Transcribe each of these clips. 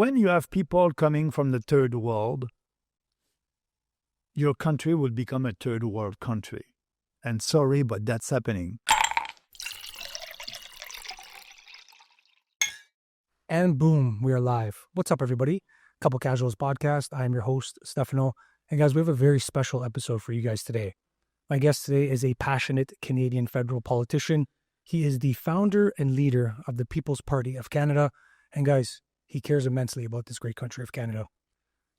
when you have people coming from the third world, your country will become a third world country. And sorry, but that's happening. And boom, we are live. What's up, everybody? Couple Casuals Podcast. I am your host, Stefano. And guys, we have a very special episode for you guys today. My guest today is a passionate Canadian federal politician. He is the founder and leader of the People's Party of Canada. And guys, he cares immensely about this great country of Canada.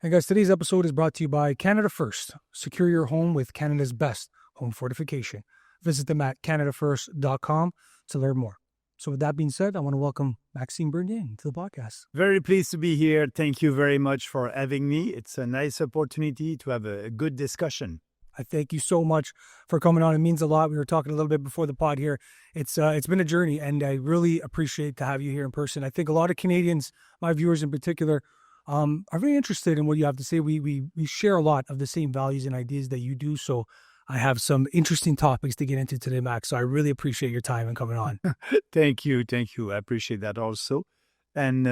And guys, today's episode is brought to you by Canada First. Secure your home with Canada's best home fortification. Visit them at canadafirst.com to learn more. So with that being said, I want to welcome Maxime Bernier to the podcast. Very pleased to be here. Thank you very much for having me. It's a nice opportunity to have a good discussion. I thank you so much for coming on. It means a lot. We were talking a little bit before the pod here. It's been a journey, and I really appreciate to have you here in person. I think a lot of Canadians, my viewers in particular, are very interested in what you have to say. We share a lot of the same values and ideas that you do. So I have some interesting topics to get into today, Max. So I really appreciate your time and coming on. Thank you. I appreciate that also. And,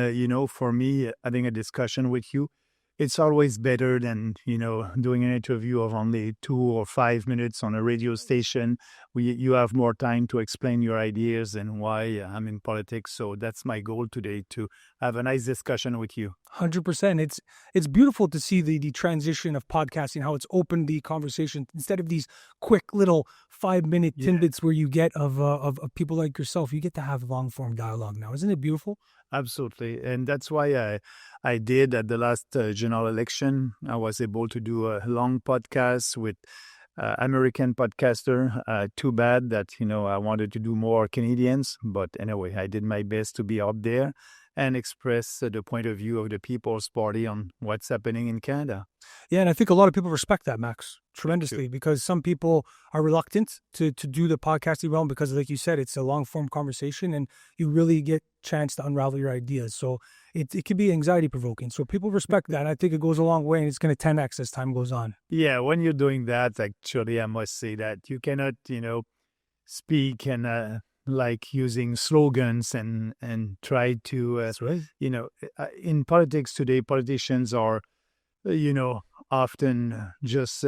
for me, having a discussion with you, it's always better than, doing an interview of only 2 or 5 minutes on a radio station. You have more time to explain your ideas and why I'm in politics. So that's my goal today, to have a nice discussion with you. 100%. It's beautiful to see the transition of podcasting, how it's opened the conversation instead of these quick little 5-minute tidbits where you get of people like yourself. You get to have long form dialogue now. Isn't it beautiful? Absolutely. And that's why I did at the last general election. I was able to do a long podcast with American podcaster. Too bad that, I wanted to do more Canadians. But anyway, I did my best to be up there and express the point of view of the People's Party on what's happening in Canada. Yeah, and I think a lot of people respect that, Max, tremendously, because some people are reluctant to do the podcasting realm because, like you said, it's a long-form conversation and you really get a chance to unravel your ideas. So it can be anxiety-provoking. So people respect that, and I think it goes a long way, and it's going to 10x as time goes on. Yeah, when you're doing that, actually, I must say that you cannot, speak and like using slogans and try to, That's right. In politics today, politicians are, often just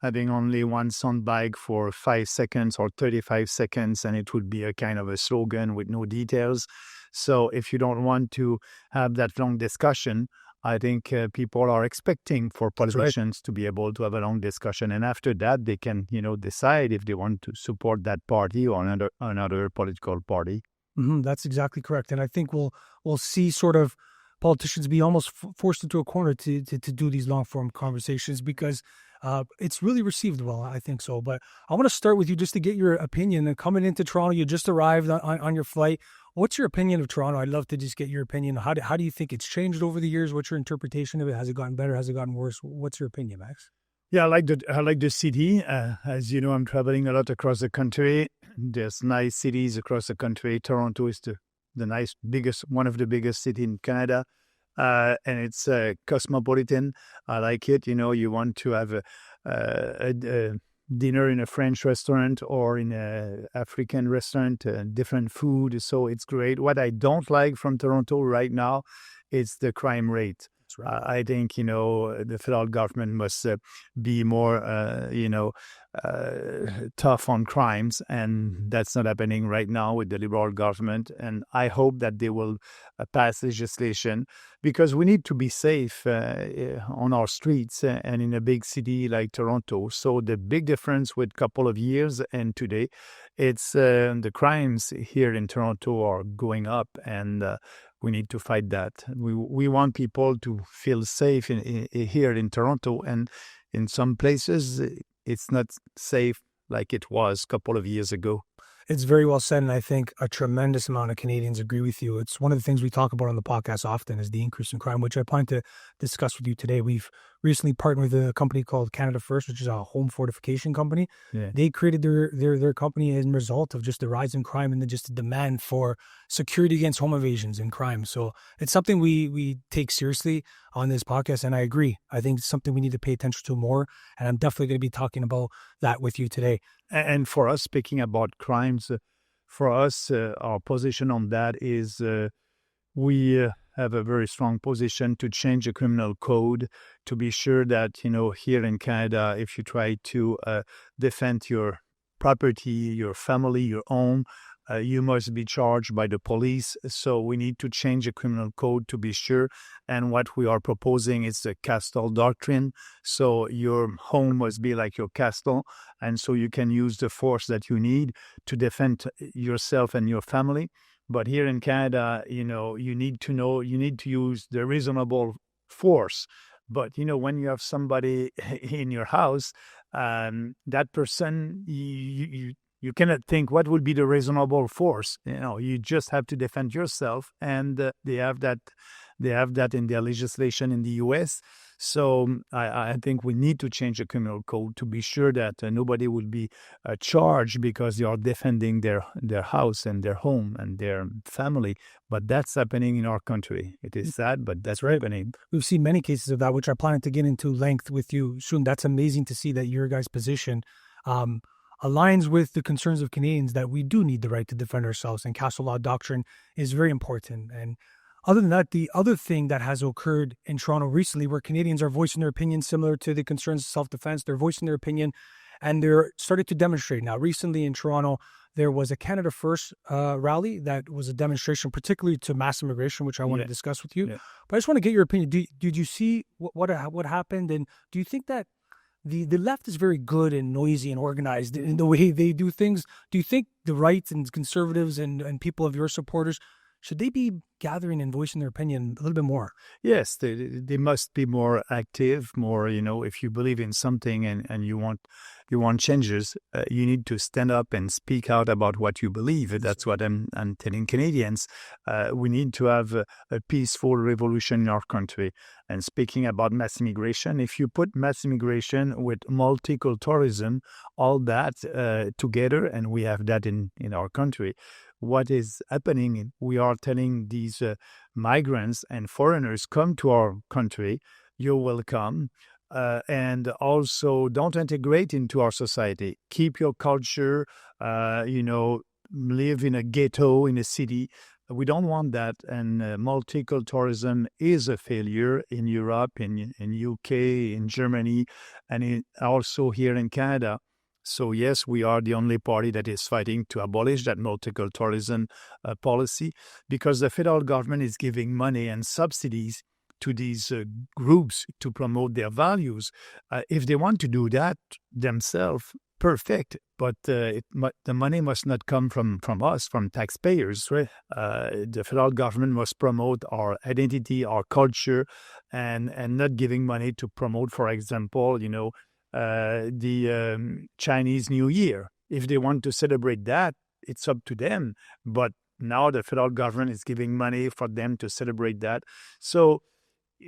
having only one soundbite for 5 seconds or 35 seconds, and it would be a kind of a slogan with no details. So if you don't want to have that long discussion, I think people are expecting for politicians to be able to have a long discussion. And after that, they can, decide if they want to support that party or another political party. Mm-hmm, that's exactly correct. And I think we'll see sort of politicians be almost forced into a corner to do these long-form conversations because it's really received well, I think so. But I want to start with you just to get your opinion. And coming into Toronto, you just arrived on your flight. What's your opinion of Toronto? I'd love to just get your opinion. How do you think it's changed over the years? What's your interpretation of it? Has it gotten better? Has it gotten worse? What's your opinion, Max? Yeah, I like the city. As you know, I'm traveling a lot across the country. There's nice cities across the country. Toronto is one of the biggest cities in Canada. And it's cosmopolitan. I like it. You want to have a dinner in a French restaurant or in an African restaurant, different food. So it's great. What I don't like from Toronto right now is the crime rate. That's right. I think, the federal government must be more, tough on crimes. And that's not happening right now with the Liberal government. And I hope that they will pass legislation because we need to be safe on our streets and in a big city like Toronto. So the big difference with a couple of years and today, it's the crimes here in Toronto are going up and we need to fight that. We want people to feel safe here in Toronto, and in some places it's not safe like it was a couple of years ago. It's very well said, and I think a tremendous amount of Canadians agree with you. It's one of the things we talk about on the podcast often is the increase in crime, which I plan to discuss with you today. We've recently partnered with a company called Canada First, which is a home fortification company. Yeah. They created their company as a result of just the rise in crime and just the demand for security against home invasions and crime. So it's something we take seriously on this podcast, and I agree. I think it's something we need to pay attention to more, and I'm definitely going to be talking about that with you today. And for us, speaking about crimes, for us, our position on that is we have a very strong position to change the criminal code to be sure that, here in Canada, if you try to defend your property, your family, your own, you must be charged by the police. So we need to change the criminal code to be sure. And what we are proposing is the castle doctrine. So your home must be like your castle. And so you can use the force that you need to defend yourself and your family. But here in Canada, you need to use the reasonable force. But, when you have somebody in your house, that person, you cannot think what would be the reasonable force. You just have to defend yourself, and they have that in their legislation in the U.S. So I think we need to change the criminal code to be sure that nobody will be charged because they are defending their house and their home and their family. But that's happening in our country. It is sad, but that's happening. We've seen many cases of that, which I plan to get into length with you soon. That's amazing to see that your guys' position aligns with the concerns of Canadians that we do need the right to defend ourselves, and castle law doctrine is very important. And other than that, the other thing that has occurred in Toronto recently, where Canadians are voicing their opinion similar to the concerns of self-defense, they're voicing their opinion and they're starting to demonstrate. Now, recently in Toronto, there was a Canada First rally that was a demonstration, particularly to mass immigration, which I want to discuss with you. Yeah. But I just want to get your opinion. Did you see what happened? And do you think that the left is very good and noisy and organized in the way they do things? Do you think the right and conservatives and people of your supporters, should they be gathering and voicing their opinion a little bit more? Yes, they must be more active, more, if you believe in something and you want changes, you need to stand up and speak out about what you believe. That's what I'm telling Canadians. We need to have a peaceful revolution in our country. And speaking about mass immigration, if you put mass immigration with multiculturalism, all that together, and we have that in our country, what is happening, we are telling these migrants and foreigners, come to our country, you're welcome, and also don't integrate into our society. Keep your culture, live in a ghetto in a city. We don't want that, and multiculturalism is a failure in Europe, in UK, in Germany, and also here in Canada. So yes, we are the only party that is fighting to abolish that multiculturalism policy, because the federal government is giving money and subsidies to these groups to promote their values. If they want to do that themselves, perfect. But the money must not come from us, from taxpayers. Right? The federal government must promote our identity, our culture, and not giving money to promote, for example, the Chinese New Year. If they want to celebrate that, it's up to them. But now the federal government is giving money for them to celebrate that. So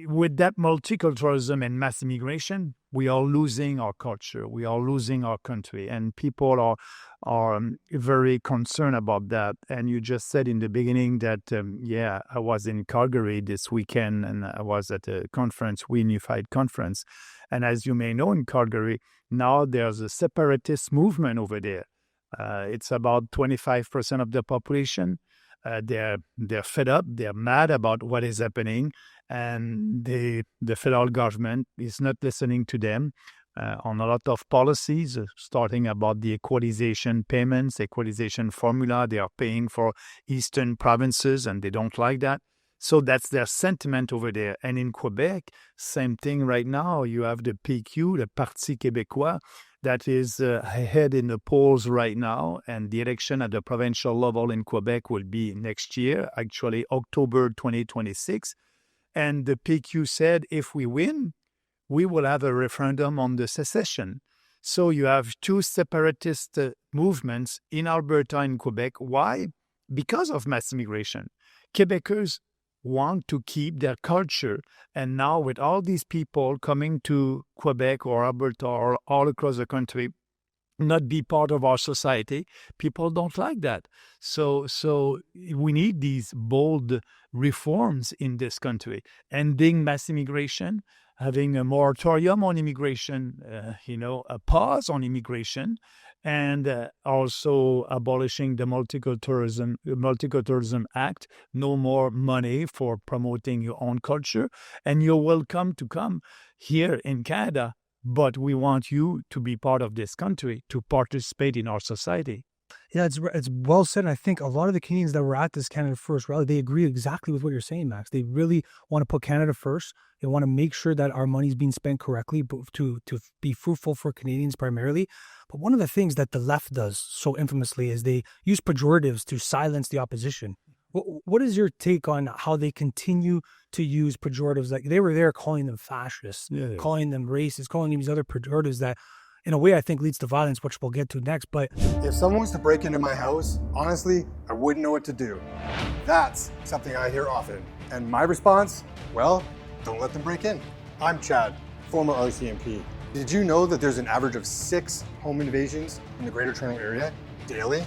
with that multiculturalism and mass immigration, we are losing our culture. We are losing our country. And people are very concerned about that. And you just said in the beginning that, I was in Calgary this weekend, and I was at a conference, We Unified Conference. And as you may know, in Calgary, now there's a separatist movement over there. It's about 25% of the population. They're fed up. They're mad about what is happening. And the federal government is not listening to them on a lot of policies, starting about the equalization payments, equalization formula. They are paying for eastern provinces, and they don't like that. So that's their sentiment over there. And in Quebec, same thing right now. You have the PQ, the Parti Québécois, that is ahead in the polls right now. And the election at the provincial level in Quebec will be next year, actually October 2026. And the PQ said, if we win, we will have a referendum on the secession. So you have two separatist movements in Alberta and Quebec. Why? Because of mass immigration. Quebecers want to keep their culture. And now with all these people coming to Quebec or Alberta or all across the country, not be part of our society, people don't like that. So we need these bold reforms in this country, ending mass immigration, having a moratorium on immigration, a pause on immigration, and also abolishing the Multiculturalism Act, no more money for promoting your own culture, and you're welcome to come here in Canada, but we want you to be part of this country, to participate in our society. Yeah, it's well said. And I think a lot of the Canadians that were at this Canada First rally, they agree exactly with what you're saying, Max. They really want to put Canada first. They want to make sure that our money is being spent correctly, but to be fruitful for Canadians primarily. But one of the things that the left does so infamously is they use pejoratives to silence the opposition. What is your take on how they continue to use pejoratives? Like they were there calling them fascists, calling them racist, calling them these other pejoratives that, in a way, I think leads to violence, which we'll get to next. But if someone was to break into my house, honestly, I wouldn't know what to do. That's something I hear often. And my response, well, don't let them break in. I'm Chad, former RCMP. Did you know that there's an average of 6 home invasions in the Greater Toronto Area daily?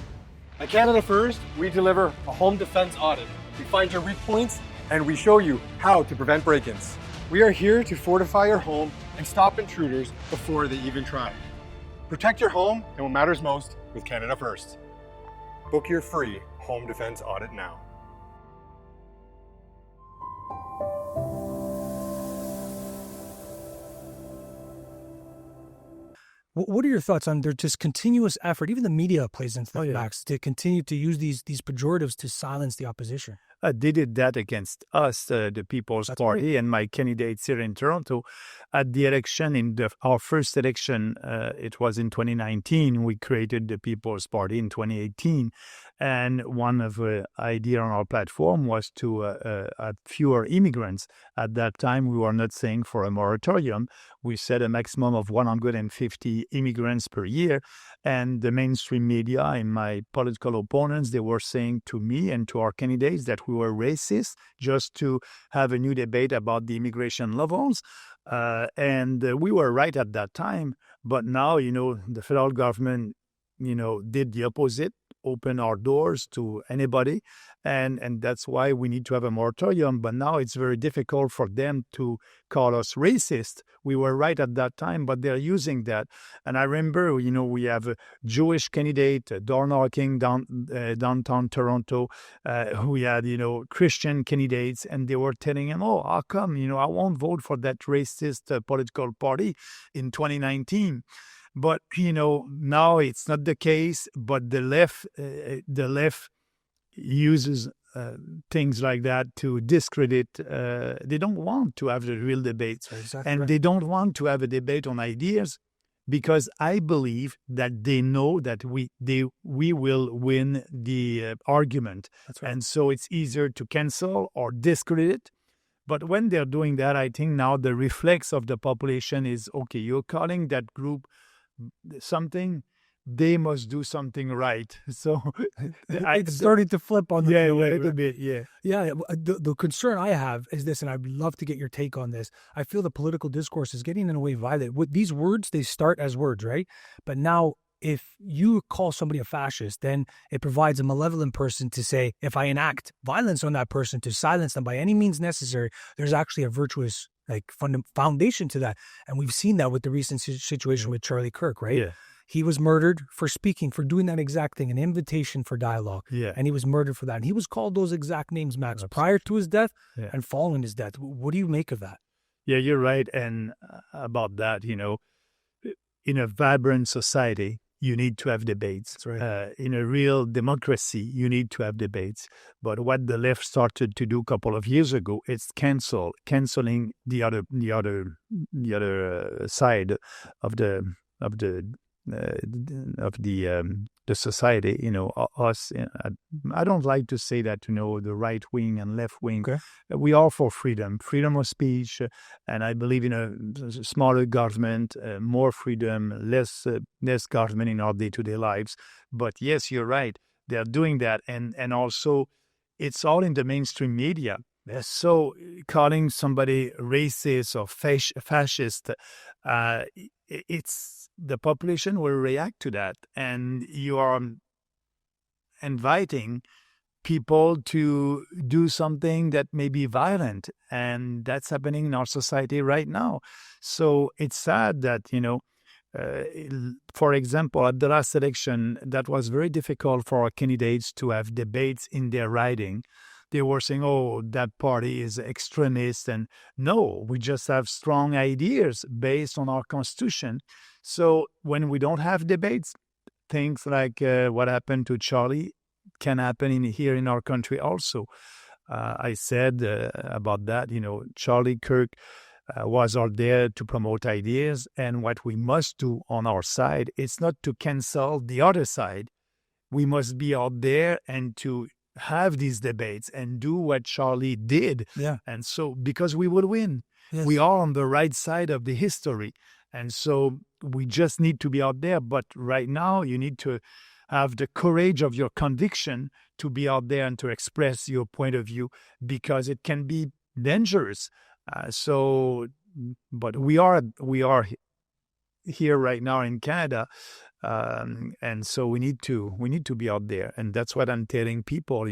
At Canada First, we deliver a home defense audit. We find your weak points and we show you how to prevent break-ins. We are here to fortify your home and stop intruders before they even try. Protect your home and what matters most with Canada First. Book your free home defense audit now. what are your thoughts on their just continuous effort? Even the media plays into that, Max, to continue to use these pejoratives to silence the opposition. They did that against us, the People's Party, right, and my candidates here in Toronto. At the election, our first election, it was in 2019. We created the People's Party in 2018. And one of the ideas on our platform was to have fewer immigrants. At that time, we were not saying for a moratorium. We said a maximum of 150 immigrants per year. And the mainstream media and my political opponents, they were saying to me and to our candidates that we were racist just to have a new debate about the immigration levels. And we were right at that time. But now, the federal government, did the opposite, open our doors to anybody. And that's why we need to have a moratorium. But now it's very difficult for them to call us racist. We were right at that time, but they're using that. And I remember, we have a Jewish candidate, door knocking downtown Toronto. We had, Christian candidates, and they were telling him, oh, how come, I won't vote for that racist political party in 2019. But, now it's not the case, but the left uses things like that to discredit. They don't want to have the real debates. Exactly. And they don't want to have a debate on ideas because I believe that they know that we will win the argument. That's right. And so it's easier to cancel or discredit. But when they're doing that, I think now the reflex of the population is, okay, you're calling that group something, they must do something right. So it's starting to flip on a little bit. Yeah. The concern I have is this, and I'd love to get your take on this. I feel the political discourse is getting in a way violent. With these words, they start as words, right? But now, if you call somebody a fascist, then it provides a malevolent person to say, if I enact violence on that person to silence them by any means necessary, there's actually a virtuous foundation to that. And we've seen that with the recent situation with Charlie Kirk, right? Yeah. He was murdered for speaking, for doing that exact thing, an invitation for dialogue. Yeah. And he was murdered for that. And he was called those exact names, Max, prior to his death and following his death. What do you make of that? Yeah, you're right. And about that, in a vibrant society, you need to have debates. That's right. In a real democracy, you need to have debates. But what the left started to do a couple of years ago, it's canceling the other side of the society. Us. I don't like to say that. The right wing and left wing. Okay. We are for freedom of speech, and I believe in a smaller government, more freedom, less government in our day-to-day lives. But yes, you're right. They are doing that, and also it's all in the mainstream media. So calling somebody racist or fascist, it's the population will react to that, and you are inviting people to do something that may be violent. And that's happening in our society right now. So it's sad that, for example, at the last election, that was very difficult for our candidates to have debates in their riding. They were saying, oh, that party is extremist. And no, we just have strong ideas based on our constitution. So when we don't have debates, things like what happened to Charlie can happen here in our country also. I said about that, Charlie Kirk was out there to promote ideas. And what we must do on our side, it's not to cancel the other side. We must be out there and to have these debates and do what Charlie did. Yeah. And so, because we will win. Yes. We are on the right side of the history. And so we just need to be out there. But right now, you need to have the courage of your conviction to be out there and to express your point of view, because it can be dangerous. But we are here right now in Canada, and so we need to be out there, and that's what I'm telling people.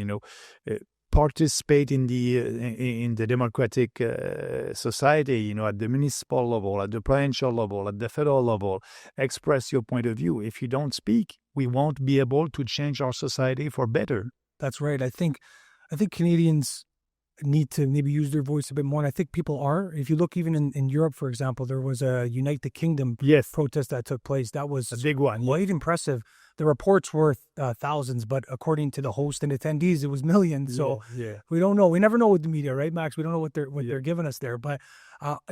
Participate in the democratic society. At the municipal level, at the provincial level, at the federal level. Express your point of view. If you don't speak, we won't be able to change our society for better. That's right. I think Canadians need to maybe use their voice a bit more. And I think people are. If you look even in Europe, for example, there was a Unite the Kingdom protest that took place. That was a big one. Quite impressive. The reports were thousands, but according to the host and attendees, it was millions. So we don't know. We never know with the media, right, Max? We don't know what they're giving us there. But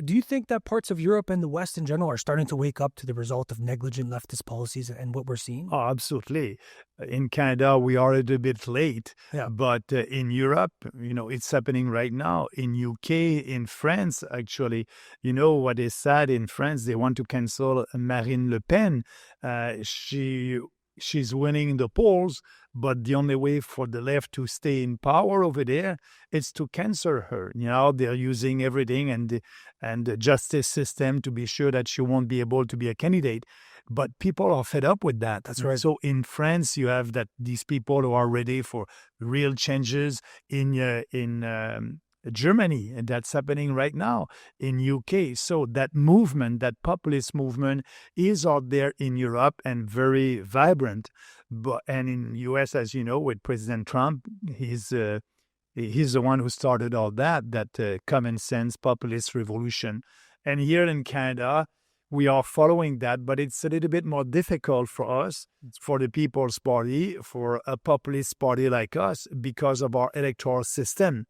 do you think that parts of Europe and the West in general are starting to wake up to the result of negligent leftist policies and what we're seeing? Oh, absolutely. In Canada, we are a little bit late. Yeah. But in Europe, it's happening right now. In UK, in France, actually, what is sad in France, they want to cancel Marine Le Pen. She's winning in the polls, but the only way for the left to stay in power over there is to cancel her. They're using everything and the justice system to be sure that she won't be able to be a candidate. But people are fed up with that. That's right. So in France, you have these people who are ready for real changes. In Germany, and that's happening right now in UK. So that movement, that populist movement, is out there in Europe and very vibrant. And in US, as you know, with President Trump, he's the one who started all that common sense populist revolution. And here in Canada, we are following that, but it's a little bit more difficult for us, for the People's Party, for a populist party like us, because of our electoral system.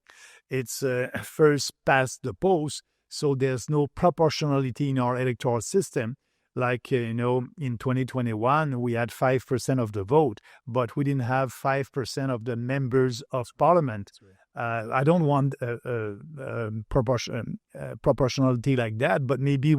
It's first past the post, so there's no proportionality in our electoral system. Like, in 2021, we had 5% of the vote, but we didn't have 5% of the members of parliament. I don't want proportionality like that, but maybe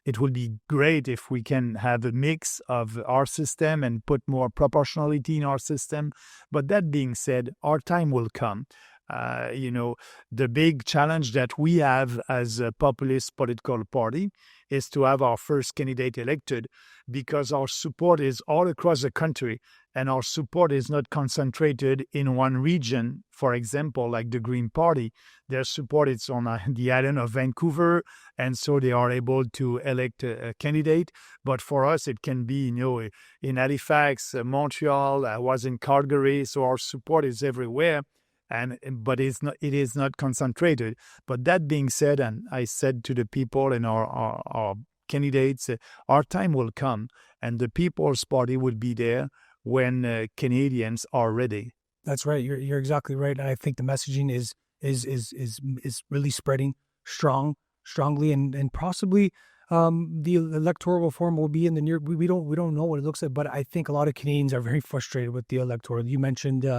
it would be great if we can have a mix of our system and put more proportionality in our system. But that being said, our time will come. The big challenge that we have as a populist political party is to have our first candidate elected, because our support is all across the country, and our support is not concentrated in one region. For example, like the Green Party, their support is on the island of Vancouver, and so they are able to elect a candidate. But for us, it can be, in Halifax, Montreal. I was in Calgary, so our support is everywhere. But it is not concentrated. But that being said, and I said to the people and our candidates, our time will come, and the People's Party will be there when Canadians are ready. That's right. You're exactly right. And I think the messaging is really spreading strongly, and possibly the electoral reform will be in the near. We don't know what it looks like, but I think a lot of Canadians are very frustrated with the electoral. You mentioned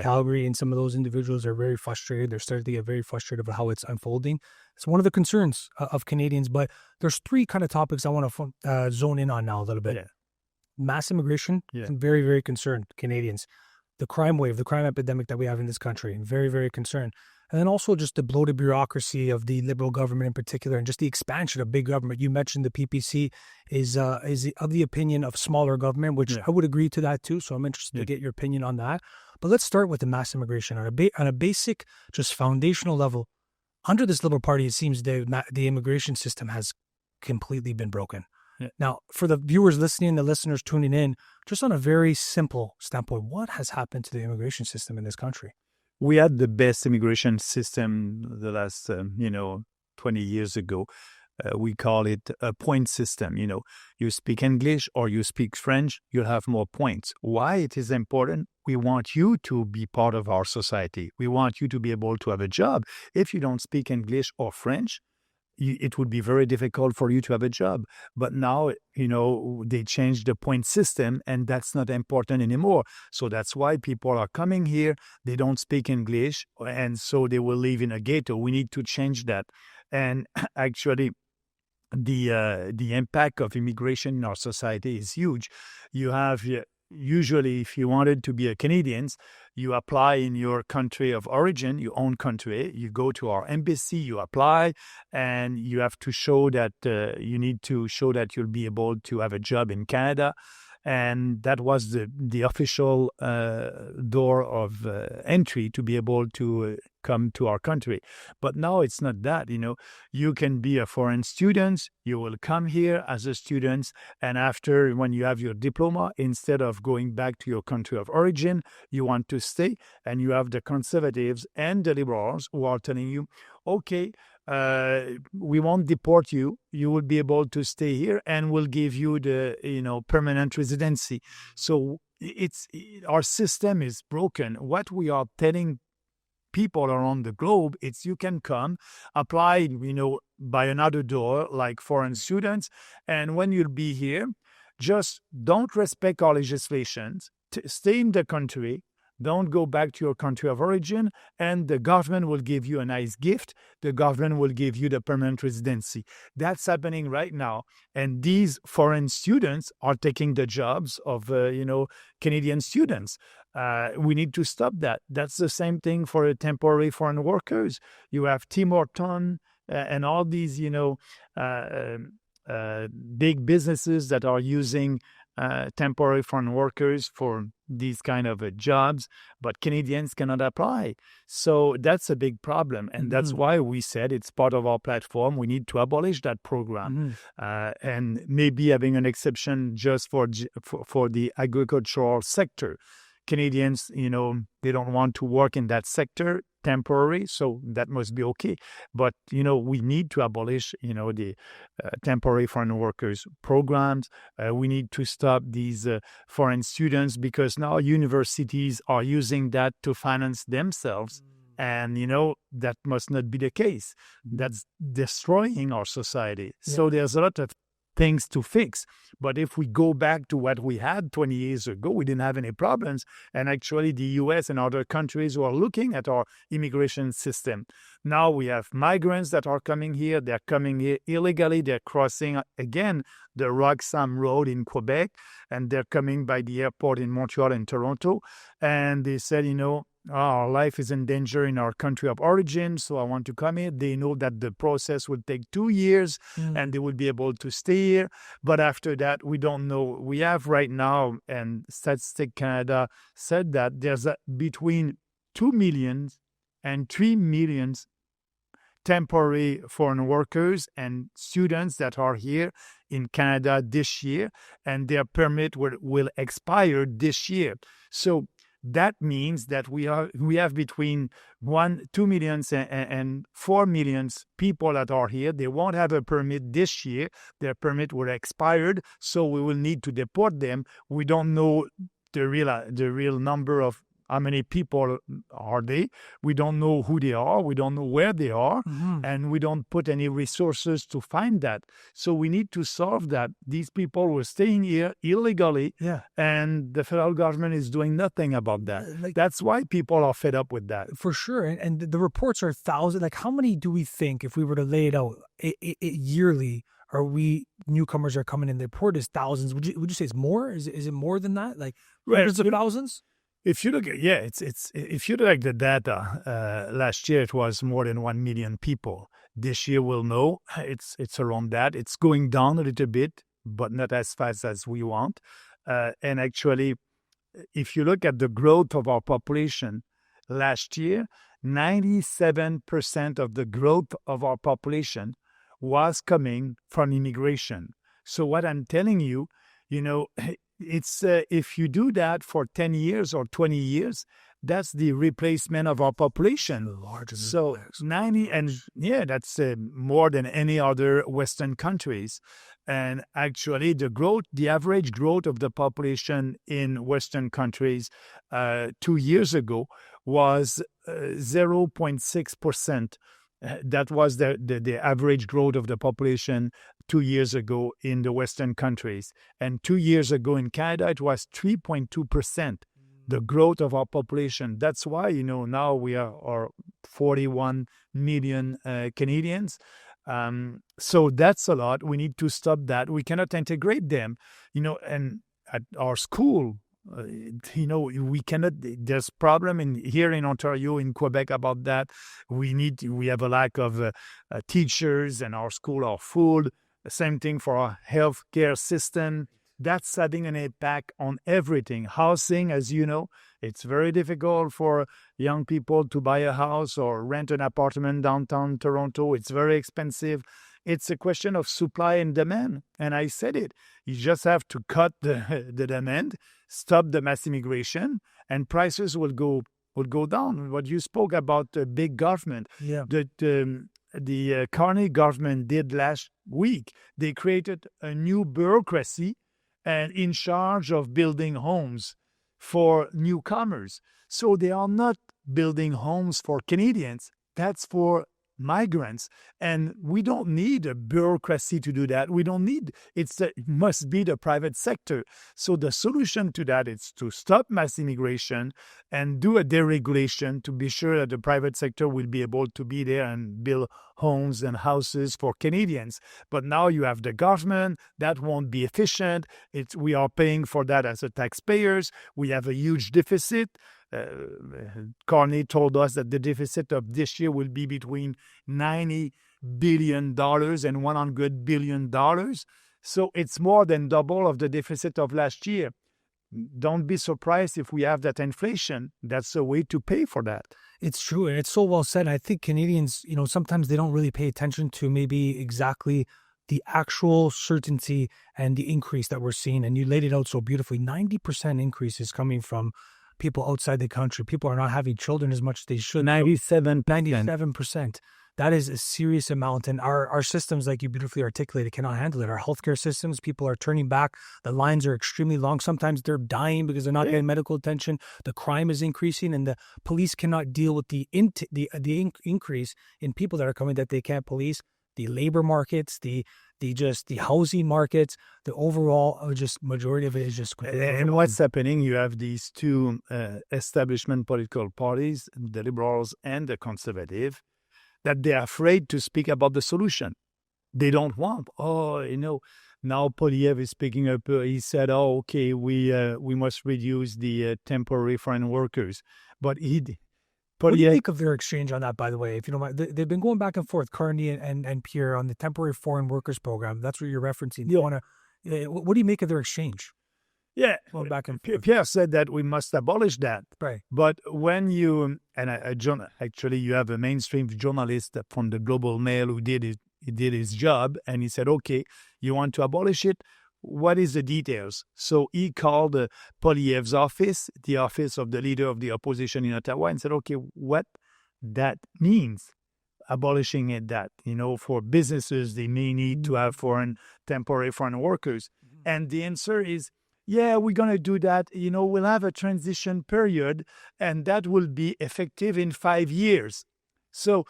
Calgary, and some of those individuals are very frustrated. They're starting to get very frustrated about how it's unfolding. It's one of the concerns of Canadians. But there's three kind of topics I want to zone in on now a little bit. Yeah. Mass immigration, I'm very, very concerned, Canadians. The crime wave, the crime epidemic that we have in this country, very, very concerned. And then also just the bloated bureaucracy of the Liberal government in particular, and just the expansion of big government. You mentioned the PPC is of the opinion of smaller government, which I would agree to that too. So I'm interested to get your opinion on that. But let's start with the mass immigration on a basic, just foundational level. Under this Liberal Party, it seems the immigration system has completely been broken. Yeah. Now, for the viewers listening, the listeners tuning in, just on a very simple standpoint, what has happened to the immigration system in this country? We had the best immigration system the last, 20 years ago. We call it a point system. You speak English or you speak French, you'll have more points. Why it is important? We want you to be part of our society. We want you to be able to have a job. If you don't speak English or French, it would be very difficult for you to have a job. But now, they changed the point system, and that's not important anymore. So that's why people are coming here. They don't speak English, and so they will live in a ghetto. We need to change that. And actually, the impact of immigration in our society is huge. You have usually, if you wanted to be a Canadian, you apply in your country of origin, your own country. You go to our embassy, you apply, and you have to show that you need to show that you'll be able to have a job in Canada. And that was the official door of entry to be able to come to our country. But now it's not that, You can be a foreign student, you will come here as a student, and after, when you have your diploma, instead of going back to your country of origin, you want to stay, and you have the conservatives and the liberals who are telling you, okay, we won't deport you. You will be able to stay here, and we'll give you the permanent residency. So our system is broken. What we are telling people around the globe, it's you can come, apply, by another door, like foreign students, and when you'll be here, just don't respect our legislations. Stay in the country. Don't go back to your country of origin, and the government will give you a nice gift. The government will give you the permanent residency. That's happening right now. And these foreign students are taking the jobs of, Canadian students. We need to stop that. That's the same thing for temporary foreign workers. You have Tim Horton and all these, big businesses that are using temporary foreign workers for these kind of jobs, but Canadians cannot apply. So that's a big problem. And that's why we said it's part of our platform. We need to abolish that program and maybe having an exception just for the agricultural sector. Canadians, they don't want to work in that sector temporary, so that must be okay. But, we need to abolish, the temporary foreign workers programs. We need to stop these foreign students, because now universities are using that to finance themselves. And, that must not be the case. That's destroying our society. Yeah. So there's a lot of things to fix. But if we go back to what we had 20 years ago, we didn't have any problems. And actually, the US and other countries who are looking at our immigration system. Now we have migrants that are coming here. They're coming here illegally. They're crossing, again, the Roxham Road in Quebec. And they're coming by the airport in Montreal and Toronto. And they said, our life is in danger in our country of origin, so I want to come here. They know that the process will take 2 years and they will be able to stay here. But after that, we don't know. We have right now, and Statistics Canada said that there's between 2 million and 3 million temporary foreign workers and students that are here in Canada this year, and their permit will expire this year. So that means that we have between 2 million and 4 million people that are here. They won't have a permit this year. Their permit will expired, so we will need to deport them. We don't know the real number of how many people are they. We don't know who they are. We don't know where they are. And we don't put any resources to find that. So we need to solve that. These people were staying here illegally, and the federal government is doing nothing about that. That's why people are fed up with that. For sure. And the reports are thousands. Like, how many do we think, if we were to lay it out yearly, newcomers are coming in? The report is thousands. Would you say it's more? Is it more than that? Like hundreds of thousands? If you look at if you look at the data, last year it was more than 1 million people. This year we'll know it's around that. It's going down a little bit, but not as fast as we want. And actually, if you look at the growth of our population last year, 97% of the growth of our population was coming from immigration. So what I'm telling you, it's if you do that for 10 years or 20 years, that's the replacement of our population. So 90, and that's more than any other Western countries. And actually, the average growth of the population in Western countries 2 years ago was 0.6%. That was the average growth of the population 2 years ago in the Western countries. And 2 years ago in Canada, it was 3.2%. The growth of our population. That's why, now we are 41 million Canadians. So that's a lot. We need to stop that. We cannot integrate them, and at our school, we cannot, there's problem here in Ontario, in Quebec about that. We have a lack of teachers, and our school are full. Same thing for our healthcare system. That's having an impact on everything. Housing, as you know, it's very difficult for young people to buy a house or rent an apartment downtown Toronto. It's very expensive. It's a question of supply and demand. And I said it. You just have to cut the demand, stop the mass immigration, and prices will go down. What you spoke about the big government, the Carney government did last week. They created a new bureaucracy and in charge of building homes for newcomers. So they are not building homes for Canadians. That's for migrants. And we don't need a bureaucracy to do that. We don't need, it must be the private sector. So the solution to that is to stop mass immigration and do a deregulation to be sure that the private sector will be able to be there and build homes and houses for Canadians. But now you have the government, that won't be efficient. We are paying for that as a taxpayers. We have a huge deficit. Carney told us that the deficit of this year will be between $90 billion and $100 billion. So it's more than double of the deficit of last year. Don't be surprised if we have that inflation. That's a way to pay for that. It's true. And it's so well said. I think Canadians, sometimes they don't really pay attention to maybe exactly the actual certainty and the increase that we're seeing. And you laid it out so beautifully. 90% increase is coming from people outside the country. People are not having children as much as they should. 97%. That is a serious amount. And our systems, like you beautifully articulated, cannot handle it. Our healthcare systems, people are turning back. The lines are extremely long. Sometimes they're dying because they're not getting medical attention. The crime is increasing, and the police cannot deal with the increase in people that are coming that they can't police. The labor markets, the housing markets, the overall just majority of it is just. And what's happening? You have these two establishment political parties, the Liberals and the Conservative, that they're afraid to speak about the solution. They don't want. Now Polyev is speaking up. He said, okay, we must reduce the temporary foreign workers. But what do you think of their exchange on that, by the way? If you don't mind, they've been going back and forth, Carney and Pierre, on the temporary foreign workers program. That's what you're referencing. Yeah. What do you make of their exchange? Yeah, going back and forth. Pierre said that we must abolish that. Right. But when you you have a mainstream journalist from the Global Mail who did his job, and he said, okay, you want to abolish it? What is the details? So he called Poilievre's office, the office of the leader of the opposition in Ottawa, and said, okay, what that means, abolishing it, that, for businesses, they may need to have temporary foreign workers. And the answer is, yeah, we're going to do that. We'll have a transition period, and that will be effective in 5 years. So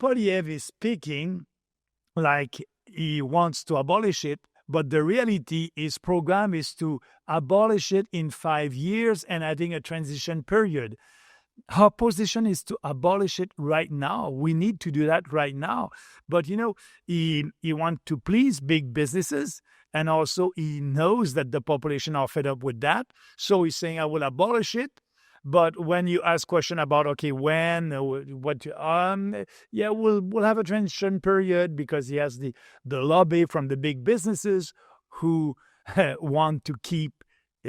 Poilievre is speaking like he wants to abolish it, but the reality, his program is to abolish it in 5 years and adding a transition period. Our position is to abolish it right now. We need to do that right now. But, he wants to please big businesses, and also he knows that the population are fed up with that. So he's saying, I will abolish it. But when you ask question about, okay, when, we'll have a transition period, because he has the lobby from the big businesses who want to keep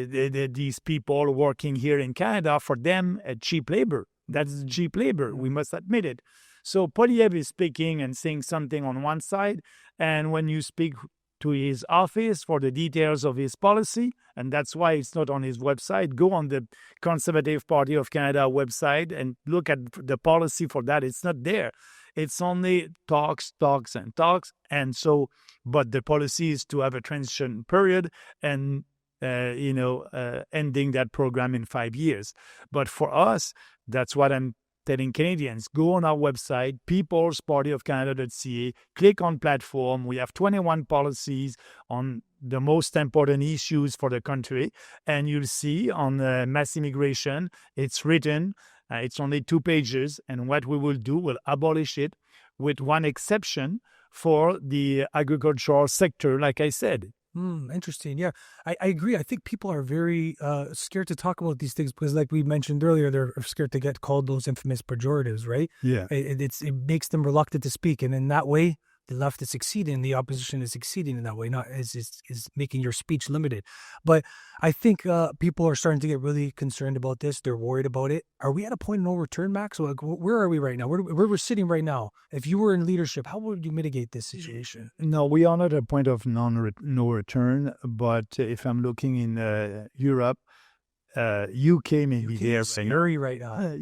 these people working here in Canada, for them, cheap labor. That's cheap labor. We must admit it. So Poilievre is speaking and saying something on one side, and when you speak to his office for the details of his policy, and that's why it's not on his website, go on the Conservative Party of Canada website and look at the policy for that. It's not there. It's only talks, and so, but the policy is to have a transition period and ending that program in 5 years. But for us, that's what I'm telling Canadians. Go on our website, peoplespartyofcanada.ca, click on platform. We have 21 policies on the most important issues for the country, and you'll see on mass immigration, it's written. It's only 2 pages, and what we will do, we'll abolish it with one exception for the agricultural sector, like I said. Interesting. Yeah, I agree. I think people are very scared to talk about these things because, like we mentioned earlier, they're scared to get called those infamous pejoratives, right? Yeah. It makes them reluctant to speak. And in that way, the left is succeeding, the opposition is succeeding in that way, not is making your speech limited. But I think people are starting to get really concerned about this. They're worried about it. Are we at a point of no return, Max? Like, where are we right now? Where we're sitting right now? If you were in leadership, how would you mitigate this situation? No, we are not at a point of no return. But if I'm looking in Europe, UK may be there. Scary right now.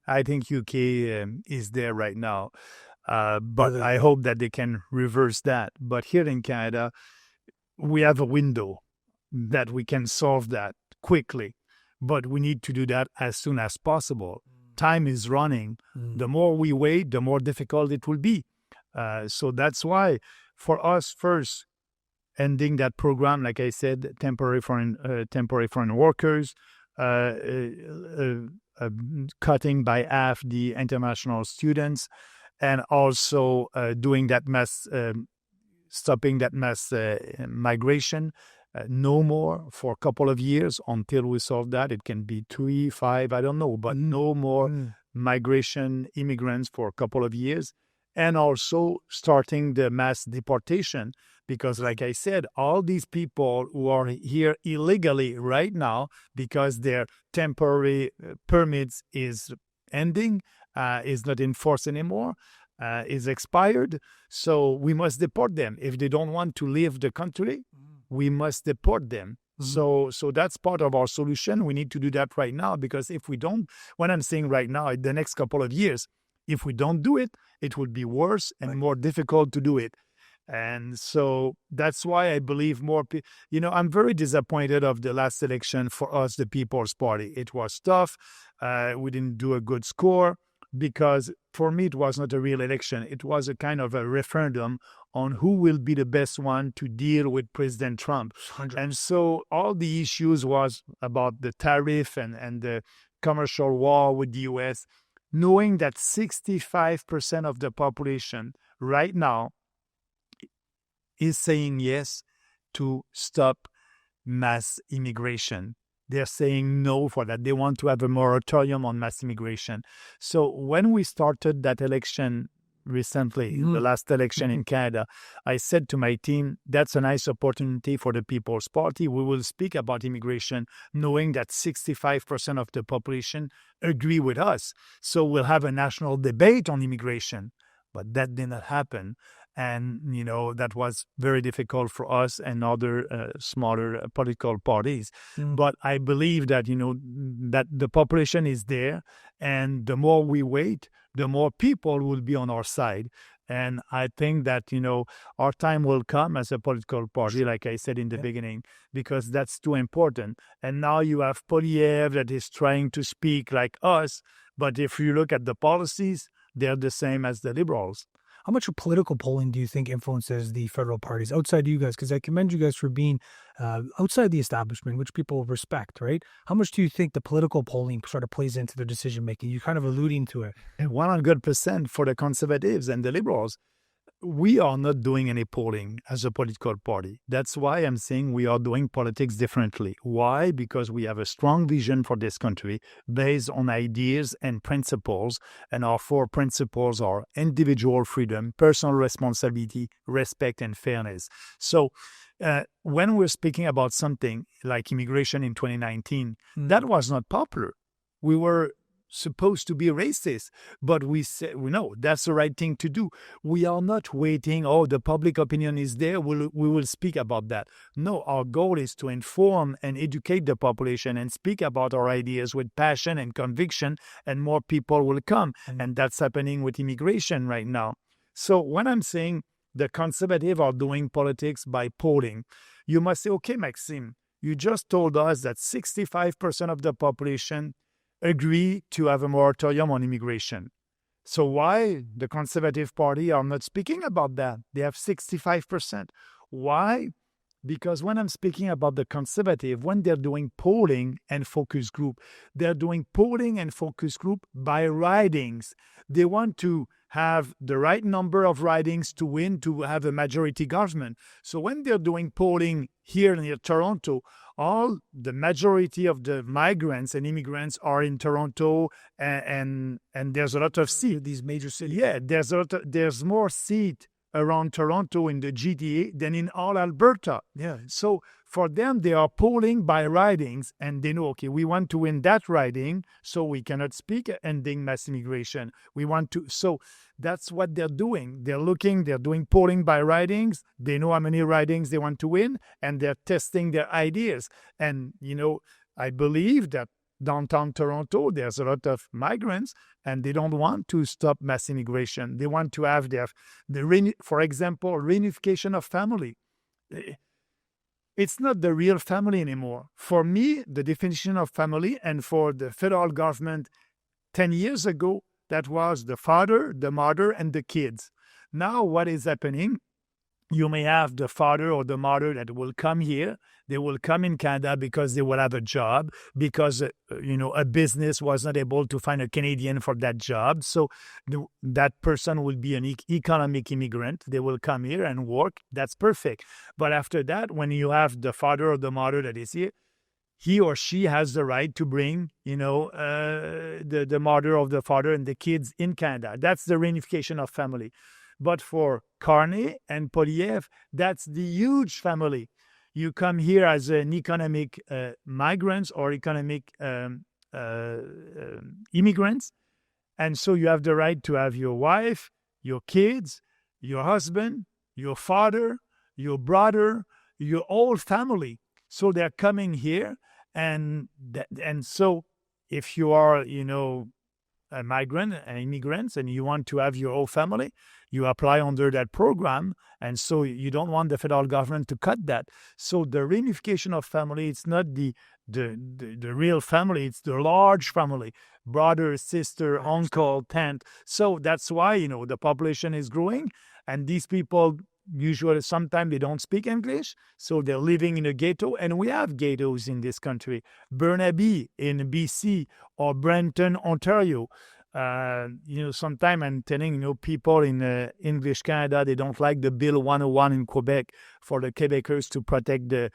I think UK is there right now. But I hope that they can reverse that. But here in Canada, we have a window that we can solve that quickly. But we need to do that as soon as possible. Time is running. The more we wait, the more difficult it will be. So that's why, for us, first, ending that program, like I said, temporary foreign workers, cutting by half the international students, and also stopping that mass migration. No more for a couple of years until we solve that. It can be 3, 5, I don't know, but no more migration immigrants for a couple of years. And also starting the mass deportation, because like I said, all these people who are here illegally right now because their temporary permits is ending, is not in force anymore, is expired. So we must deport them. If they don't want to leave the country, we must deport them. So that's part of our solution. We need to do that right now, because if we don't, when I'm saying right now, in the next couple of years, if we don't do it, it would be worse and more difficult to do it. And so that's why I believe more people, I'm very disappointed of the last election for us, the People's Party. It was tough. We didn't do a good score because for me, it was not a real election. It was a kind of a referendum on who will be the best one to deal with President Trump. 100%. And so all the issues was about the tariff and the commercial war with the U.S., knowing that 65% of the population right now is saying yes to stop mass immigration. They're saying no for that. They want to have a moratorium on mass immigration. So when we started that election recently, the last election in Canada, I said to my team, that's a nice opportunity for the People's Party. We will speak about immigration, knowing that 65% of the population agree with us. So we'll have a national debate on immigration. But that did not happen. And, that was very difficult for us and other smaller political parties. But I believe that, that the population is there. And the more we wait, the more people will be on our side. And I think that, our time will come as a political party, like I said in the beginning, because that's too important. And now you have Poilievre that is trying to speak like us. But if you look at the policies, they're the same as the Liberals. How much of political polling do you think influences the federal parties outside you guys? Because I commend you guys for being outside the establishment, which people respect, right? How much do you think the political polling sort of plays into their decision-making? You're kind of alluding to it. 100% for the Conservatives and the Liberals. We are not doing any polling as a political party. That's why I'm saying we are doing politics differently. Why? Because we have a strong vision for this country based on ideas and principles. And our 4 principles are individual freedom, personal responsibility, respect, and fairness. So when we're speaking about something like immigration in 2019, that was not popular. We were supposed to be racist, but we said, we know that's the right thing to do. We are not waiting, oh, the public opinion is there, we will speak about that. No, our goal is to inform and educate the population and speak about our ideas with passion and conviction, and more people will come. And that's happening with immigration right now. So when I'm saying the conservatives are doing politics by polling, you must say, okay, Maxime, you just told us that 65% of the population agree to have a moratorium on immigration. So why the Conservative Party are not speaking about that? They have 65%. Why? Because when I'm speaking about the Conservative, when they're doing polling and focus group, they're doing polling and focus group by ridings. They want to have the right number of ridings to win, to have a majority government. So when they're doing polling here near Toronto, all the majority of the migrants and immigrants are in Toronto, and there's a lot of seats. These major cities. Yeah, there's more seat around Toronto in the GTA than in all Alberta. Yeah. So for them, they are polling by ridings, and they know, okay, we want to win that riding, so we cannot speak ending mass immigration. We want to, so that's what they're doing. They're doing polling by ridings. They know how many ridings they want to win, and they're testing their ideas. And, I believe that downtown Toronto, there's a lot of migrants, and they don't want to stop mass immigration. They want to have for example, reunification of family. It's not the real family anymore. For me, the definition of family, and for the federal government 10 years ago, that was the father, the mother, and the kids. Now what is happening? You may have the father or the mother that will come here. They will come in Canada because they will have a job, because, a business was not able to find a Canadian for that job. So that person will be an economic immigrant. They will come here and work. That's perfect. But after that, when you have the father or the mother that is here, he or she has the right to bring, the mother of the father and the kids in Canada. That's the reunification of family. But for Carney and Poilievre, that's the huge family. You come here as an economic migrants or economic immigrants, and so you have the right to have your wife, your kids, your husband, your father, your brother, your whole family. So they're coming here, and so if you are, a migrant and immigrants, and you want to have your whole family, you apply under that program, and so you don't want the federal government to cut that. So the reunification of family, it's not the real family, it's the large family, brother, sister, uncle, aunt. So that's why, the population is growing, and these people usually, sometimes they don't speak English, so they're living in a ghetto, and we have ghettos in this country. Burnaby in BC or Brampton, Ontario. Sometimes I'm telling, people in English Canada, they don't like the Bill 101 in Quebec for the Quebecers to protect the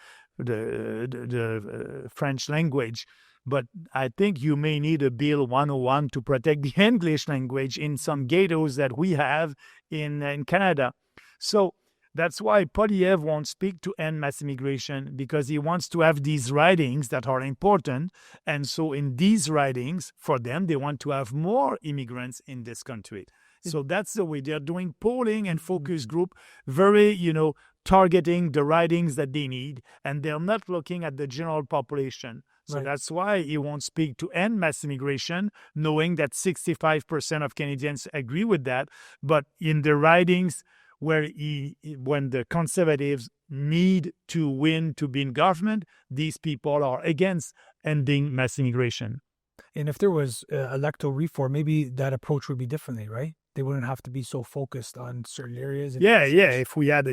French language. But I think you may need a Bill 101 to protect the English language in some ghettos that we have in Canada. So that's why Poilievre won't speak to end mass immigration, because he wants to have these ridings that are important. And so in these ridings, for them, they want to have more immigrants in this country. So that's the way they're doing polling and focus group, very, targeting the ridings that they need. And they're not looking at the general population. So Right. That's why he won't speak to end mass immigration, knowing that 65% of Canadians agree with that. But in the ridings when the Conservatives need to win to be in government, these people are against ending mass immigration. And if there was electoral reform, maybe that approach would be differently, right? They wouldn't have to be so focused on certain areas. Yeah. If we had,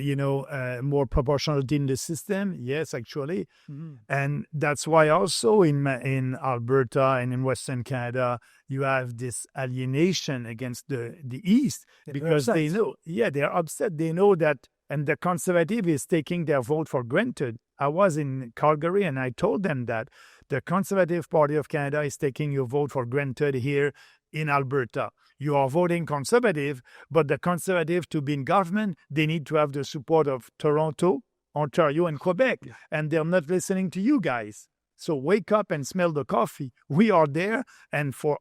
more proportionality in the system, yes, actually. Mm-hmm. And that's why also in Alberta and in Western Canada, you have this alienation against the East, because they know, they're upset. They know that, and the Conservative is taking their vote for granted. I was in Calgary and I told them that the Conservative Party of Canada is taking your vote for granted here in Alberta. You are voting Conservative, but the Conservative, to be in government, they need to have the support of Toronto, Ontario and Quebec, and they're not listening to you guys. So wake up and smell the coffee. We are there, and for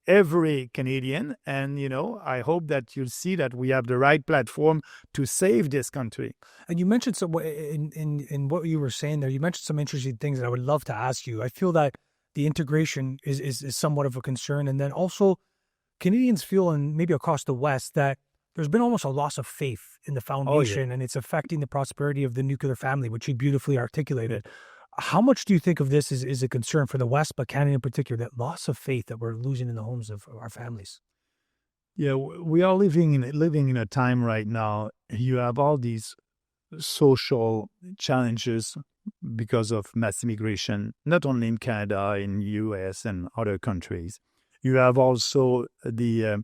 every Canadian, and I hope that you'll see that we have the right platform to save this country. And you mentioned some in what you were saying there. You mentioned some interesting things that I would love to ask you. I feel that the integration is somewhat of a concern, and then also Canadians feel, and maybe across the West, that there's been almost a loss of faith in the foundation, and it's affecting the prosperity of the nuclear family, which you beautifully articulated. How much do you think of this is a concern for the West, but Canada in particular, that loss of faith that we're losing in the homes of our families? Yeah, we are living in a time right now. You have all these social challenges because of mass immigration, not only in Canada, in U.S. and other countries. You have also the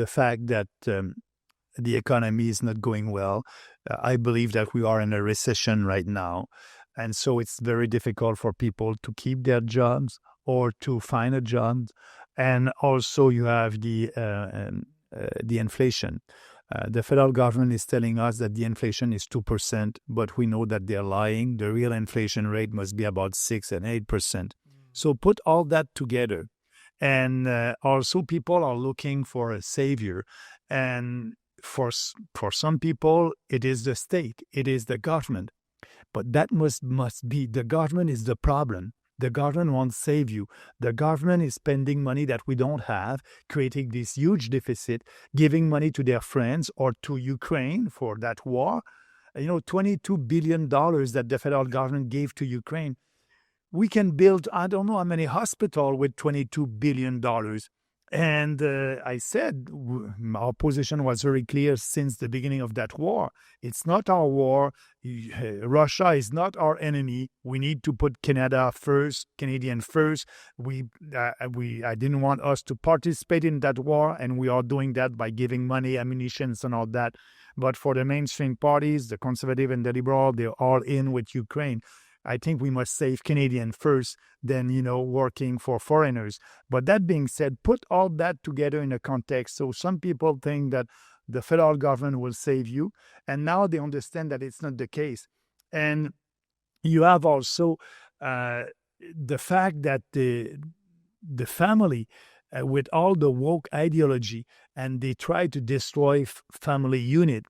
fact that the economy is not going well. I believe that we are in a recession right now. And so it's very difficult for people to keep their jobs or to find a job. And also you have the inflation. The federal government is telling us that the inflation is 2%, but we know that they're lying. The real inflation rate must be about 6 and 8%. So put all that together. And also people are looking for a savior. And for some people, it is the state, it is the government. But that must be, the government is the problem. The government won't save you. The government is spending money that we don't have, creating this huge deficit, giving money to their friends or to Ukraine for that war. $22 billion that the federal government gave to Ukraine. We can build, I don't know how many hospitals with $22 billion. And I said, our position was very clear since the beginning of that war. It's not our war. Russia is not our enemy. We need to put Canada first, Canadian first. I didn't want us to participate in that war, and we are doing that by giving money, ammunition, and all that. But for the mainstream parties, the conservative and the liberal, they're all in with Ukraine. I think we must save Canadian first, then, working for foreigners. But that being said, put all that together in a context. So some people think that the federal government will save you, and now they understand that it's not the case. And you have also the fact that the family, with all the woke ideology, and they try to destroy family unit,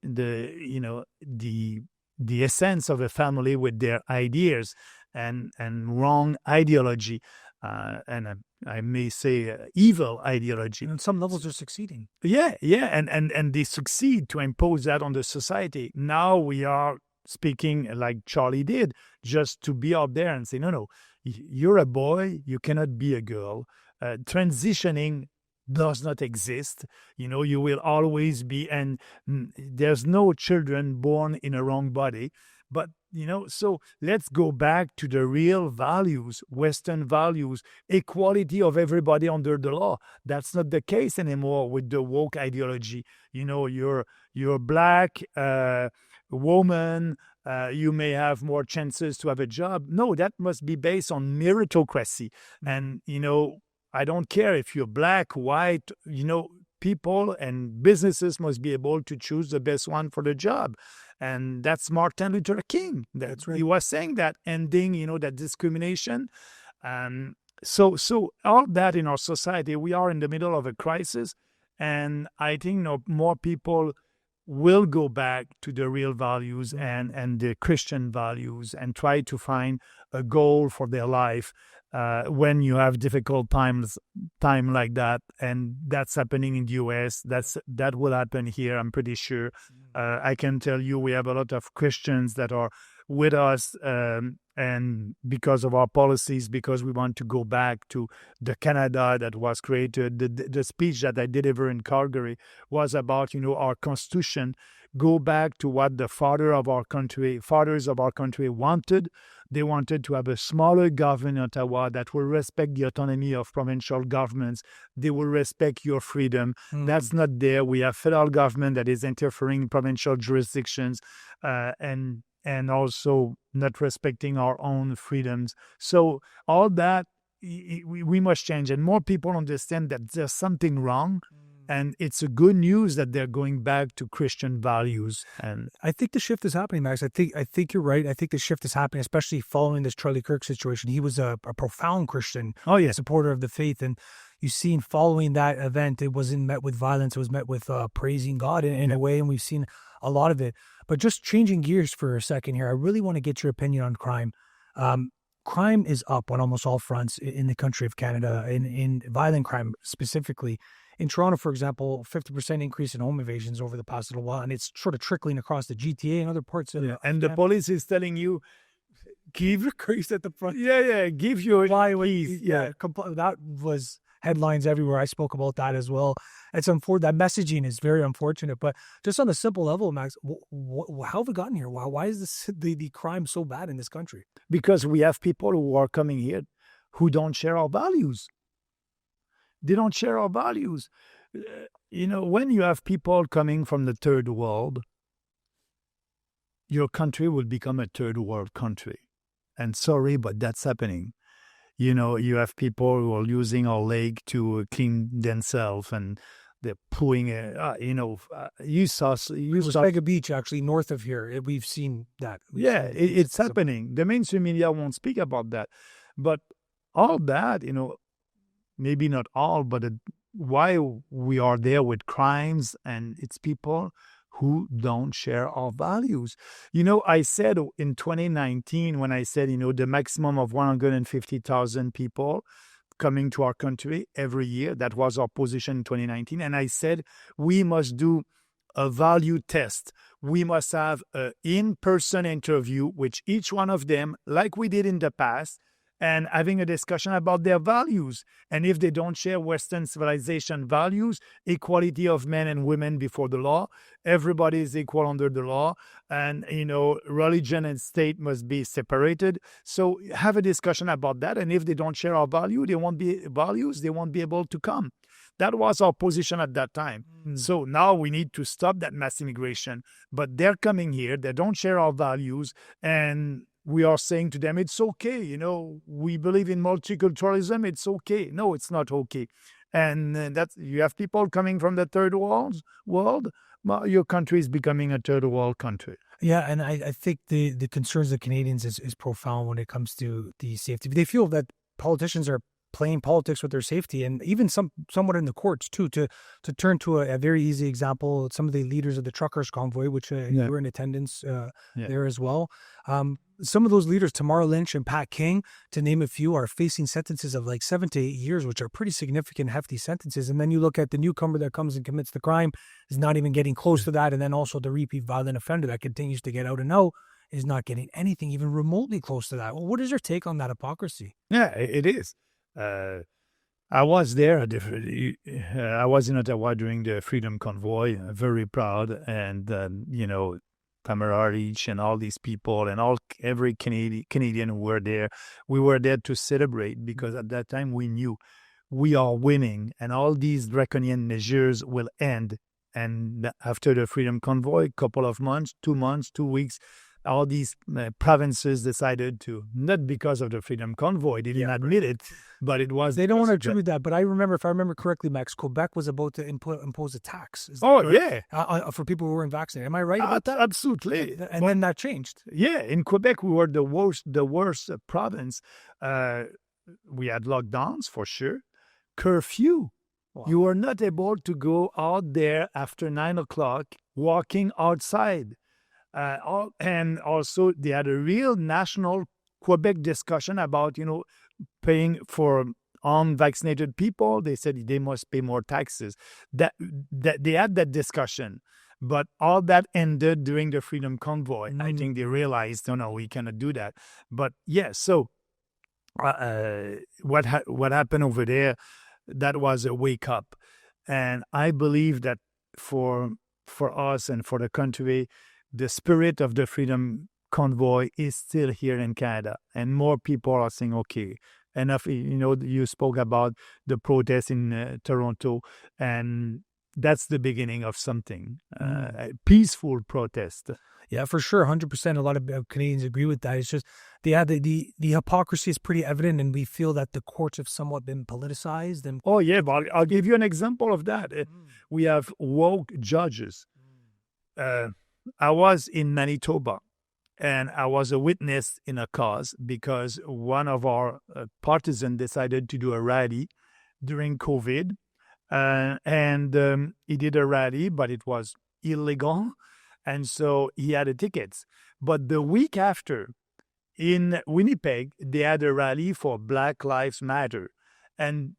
the essence of a family with their ideas and wrong ideology, and I may say evil ideology. And on some levels, they're succeeding. Yeah, and they succeed to impose that on the society. Now we are speaking like Charlie did, just to be out there and say, no, you're a boy, you cannot be a girl. Transitioning does not exist. You will always be, and there's no children born in a wrong body. But, so let's go back to the real values, Western values, equality of everybody under the law. That's not the case anymore with the woke ideology. You're black, woman, you may have more chances to have a job. No, that must be based on meritocracy. And, I don't care if you're black, white, people and businesses must be able to choose the best one for the job. And that's Martin Luther King. That's right. He was saying that, ending, that discrimination. So all that in our society, we are in the middle of a crisis. And I think more people will go back to the real values and the Christian values and try to find a goal for their life when you have difficult time like that. And that's happening in the U.S. That will happen here, I'm pretty sure. I can tell you we have a lot of Christians that are with us, and because of our policies, because we want to go back to the Canada that was created. The speech that I delivered in Calgary was about, our Constitution. Go back to what the fathers of our country wanted. They wanted to have a smaller government in Ottawa that will respect the autonomy of provincial governments. They will respect your freedom. That's not there. We have federal government that is interfering in provincial jurisdictions, and also not respecting our own freedoms. So all that we must change, and more people understand that there's something wrong, And it's a good news that they're going back to Christian values. And I think the shift is happening, Max. I think you're right. I think the shift is happening, especially following this Charlie Kirk situation. He was a profound Christian supporter of the faith. And you've seen following that event, it wasn't met with violence. It was met with praising God in a way. And we've seen a lot of it. But just changing gears for a second here, I really want to get your opinion on crime. Crime is up on almost all fronts in the country of Canada, in violent crime specifically. In Toronto, for example, 50% increase in home evasions over the past little while, and it's sort of trickling across the GTA and other parts of and the police is telling you, give your keys at the front. Give your keys. That was headlines everywhere. I spoke about that as well. It's unfortunate. That messaging is very unfortunate. But just on a simple level, Max, how have we gotten here? Why is the crime so bad in this country? Because we have people who are coming here who don't share our values. They don't share our values. When you have people coming from the third world, your country will become a third world country. And sorry, but that's happening. You have people who are using our lake to clean themselves, and they're pulling you saw Vega Beach, actually, north of here. We've seen that. It's happening. The mainstream media won't speak about that. But all that, maybe not all, but why we are there with crimes, and it's people who don't share our values. I said in 2019, when I said, the maximum of 150,000 people coming to our country every year, that was our position in 2019. And I said, we must do a value test. We must have an in-person interview with each one of them, like we did in the past, and having a discussion about their values. And if they don't share Western civilization values, equality of men and women before the law, everybody is equal under the law, and, religion and state must be separated. So have a discussion about that. And if they don't share our they won't be able to come. That was our position at that time. So now we need to stop that mass immigration. But they're coming here, they don't share our values, and we are saying to them, it's okay, we believe in multiculturalism, it's okay. No, it's not okay. And you have people coming from the third world, your country is becoming a third world country. Yeah, and I think the concerns of Canadians is profound when it comes to the safety. They feel that politicians are playing politics with their safety, and even somewhat in the courts too. To turn to a very easy example, some of the leaders of the truckers convoy, which you were in attendance there as well. Some of those leaders, Tamara Lynch and Pat King, to name a few, are facing sentences of like 7 to 8 years, which are pretty significant, hefty sentences. And then you look at the newcomer that comes and commits the crime, is not even getting close to that. And then also the repeat violent offender that continues to get out and out is not getting anything even remotely close to that. Well, what is your take on that hypocrisy? Yeah, it is. I was there. I was in Ottawa during the Freedom Convoy, very proud. And, Tamara Lynch and all these people and every Canadian who were there, we were there to celebrate, because at that time we knew we are winning and all these draconian measures will end. And after the Freedom Convoy, couple of months, 2 months, 2 weeks, all these provinces decided to, not because of the Freedom Convoy, they didn't admit it, but it was... They don't want to attribute that, but if I remember correctly, Max, Quebec was about to impose a tax. For people who weren't vaccinated. Am I right about that? Absolutely. And then that changed. Yeah, in Quebec, we were the worst province. We had lockdowns, for sure. Curfew. Wow. You were not able to go out there after 9 o'clock, walking outside. And also they had a real national Quebec discussion about, paying for unvaccinated people. They said they must pay more taxes. That they had that discussion, but all that ended during the Freedom Convoy. I think they realized, no, we cannot do that. But yeah, so what happened over there, that was a wake up. And I believe that for us and for the country, the spirit of the Freedom Convoy is still here in Canada, and more people are saying, okay, enough. You spoke about the protests in Toronto, and that's the beginning of something, a peaceful protest. Yeah, for sure. 100%. A lot of Canadians agree with that. It's just, the hypocrisy is pretty evident, and we feel that the courts have somewhat been politicized. And Oh, yeah, but I'll give you an example of that. We have woke judges. I was in Manitoba, and I was a witness in a cause because one of our partisans decided to do a rally during COVID. And he did a rally, but it was illegal. And so he had a tickets. But the week after, in Winnipeg, they had a rally for Black Lives Matter. And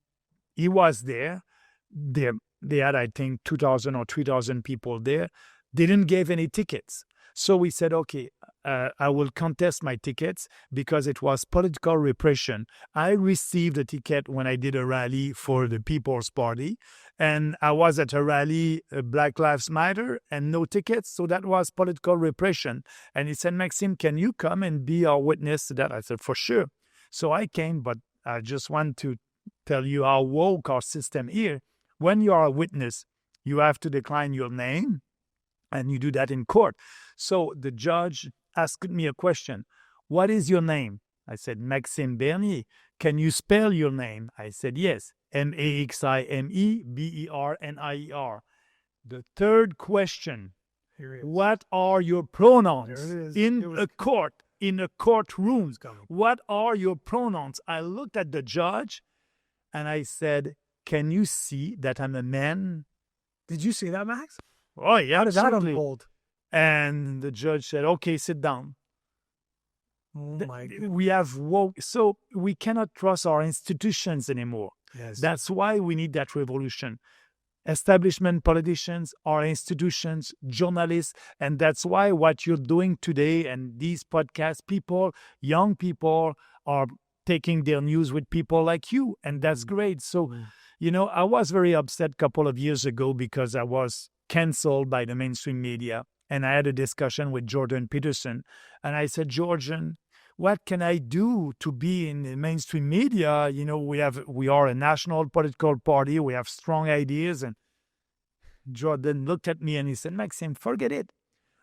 he was there. They had, I think, 2,000 or 3,000 people there. They didn't give any tickets. So we said, okay, I will contest my tickets because it was political repression. I received a ticket when I did a rally for the People's Party, and I was at a rally, Black Lives Matter, and no tickets, so that was political repression. And he said, Maxime, can you come and be our witness to that? I said, for sure. So I came, but I just want to tell you how woke our system here. When you are a witness, you have to decline your name, and you do that in court. So the judge asked me a question. What is your name? I said, Maxime Bernier. Can you spell your name? I said, yes. Maxime Bernier. The third question, what are your pronouns? In a courtroom, what are your pronouns? I looked at the judge and I said, can you see that I'm a man? Did you see that, Max? Oh, yeah. How did that unfold? And the judge said, okay, sit down. Oh my God. We have woke, so we cannot trust our institutions anymore. Yes. That's why we need that revolution. Establishment politicians, our institutions, journalists, and that's why what you're doing today and these podcasts, young people are taking their news with people like you, and that's great. So, I was very upset a couple of years ago because I was canceled by the mainstream media. And I had a discussion with Jordan Peterson. And I said, Jordan, what can I do to be in the mainstream media? We are a national political party. We have strong ideas. And Jordan looked at me and he said, Maxime, forget it.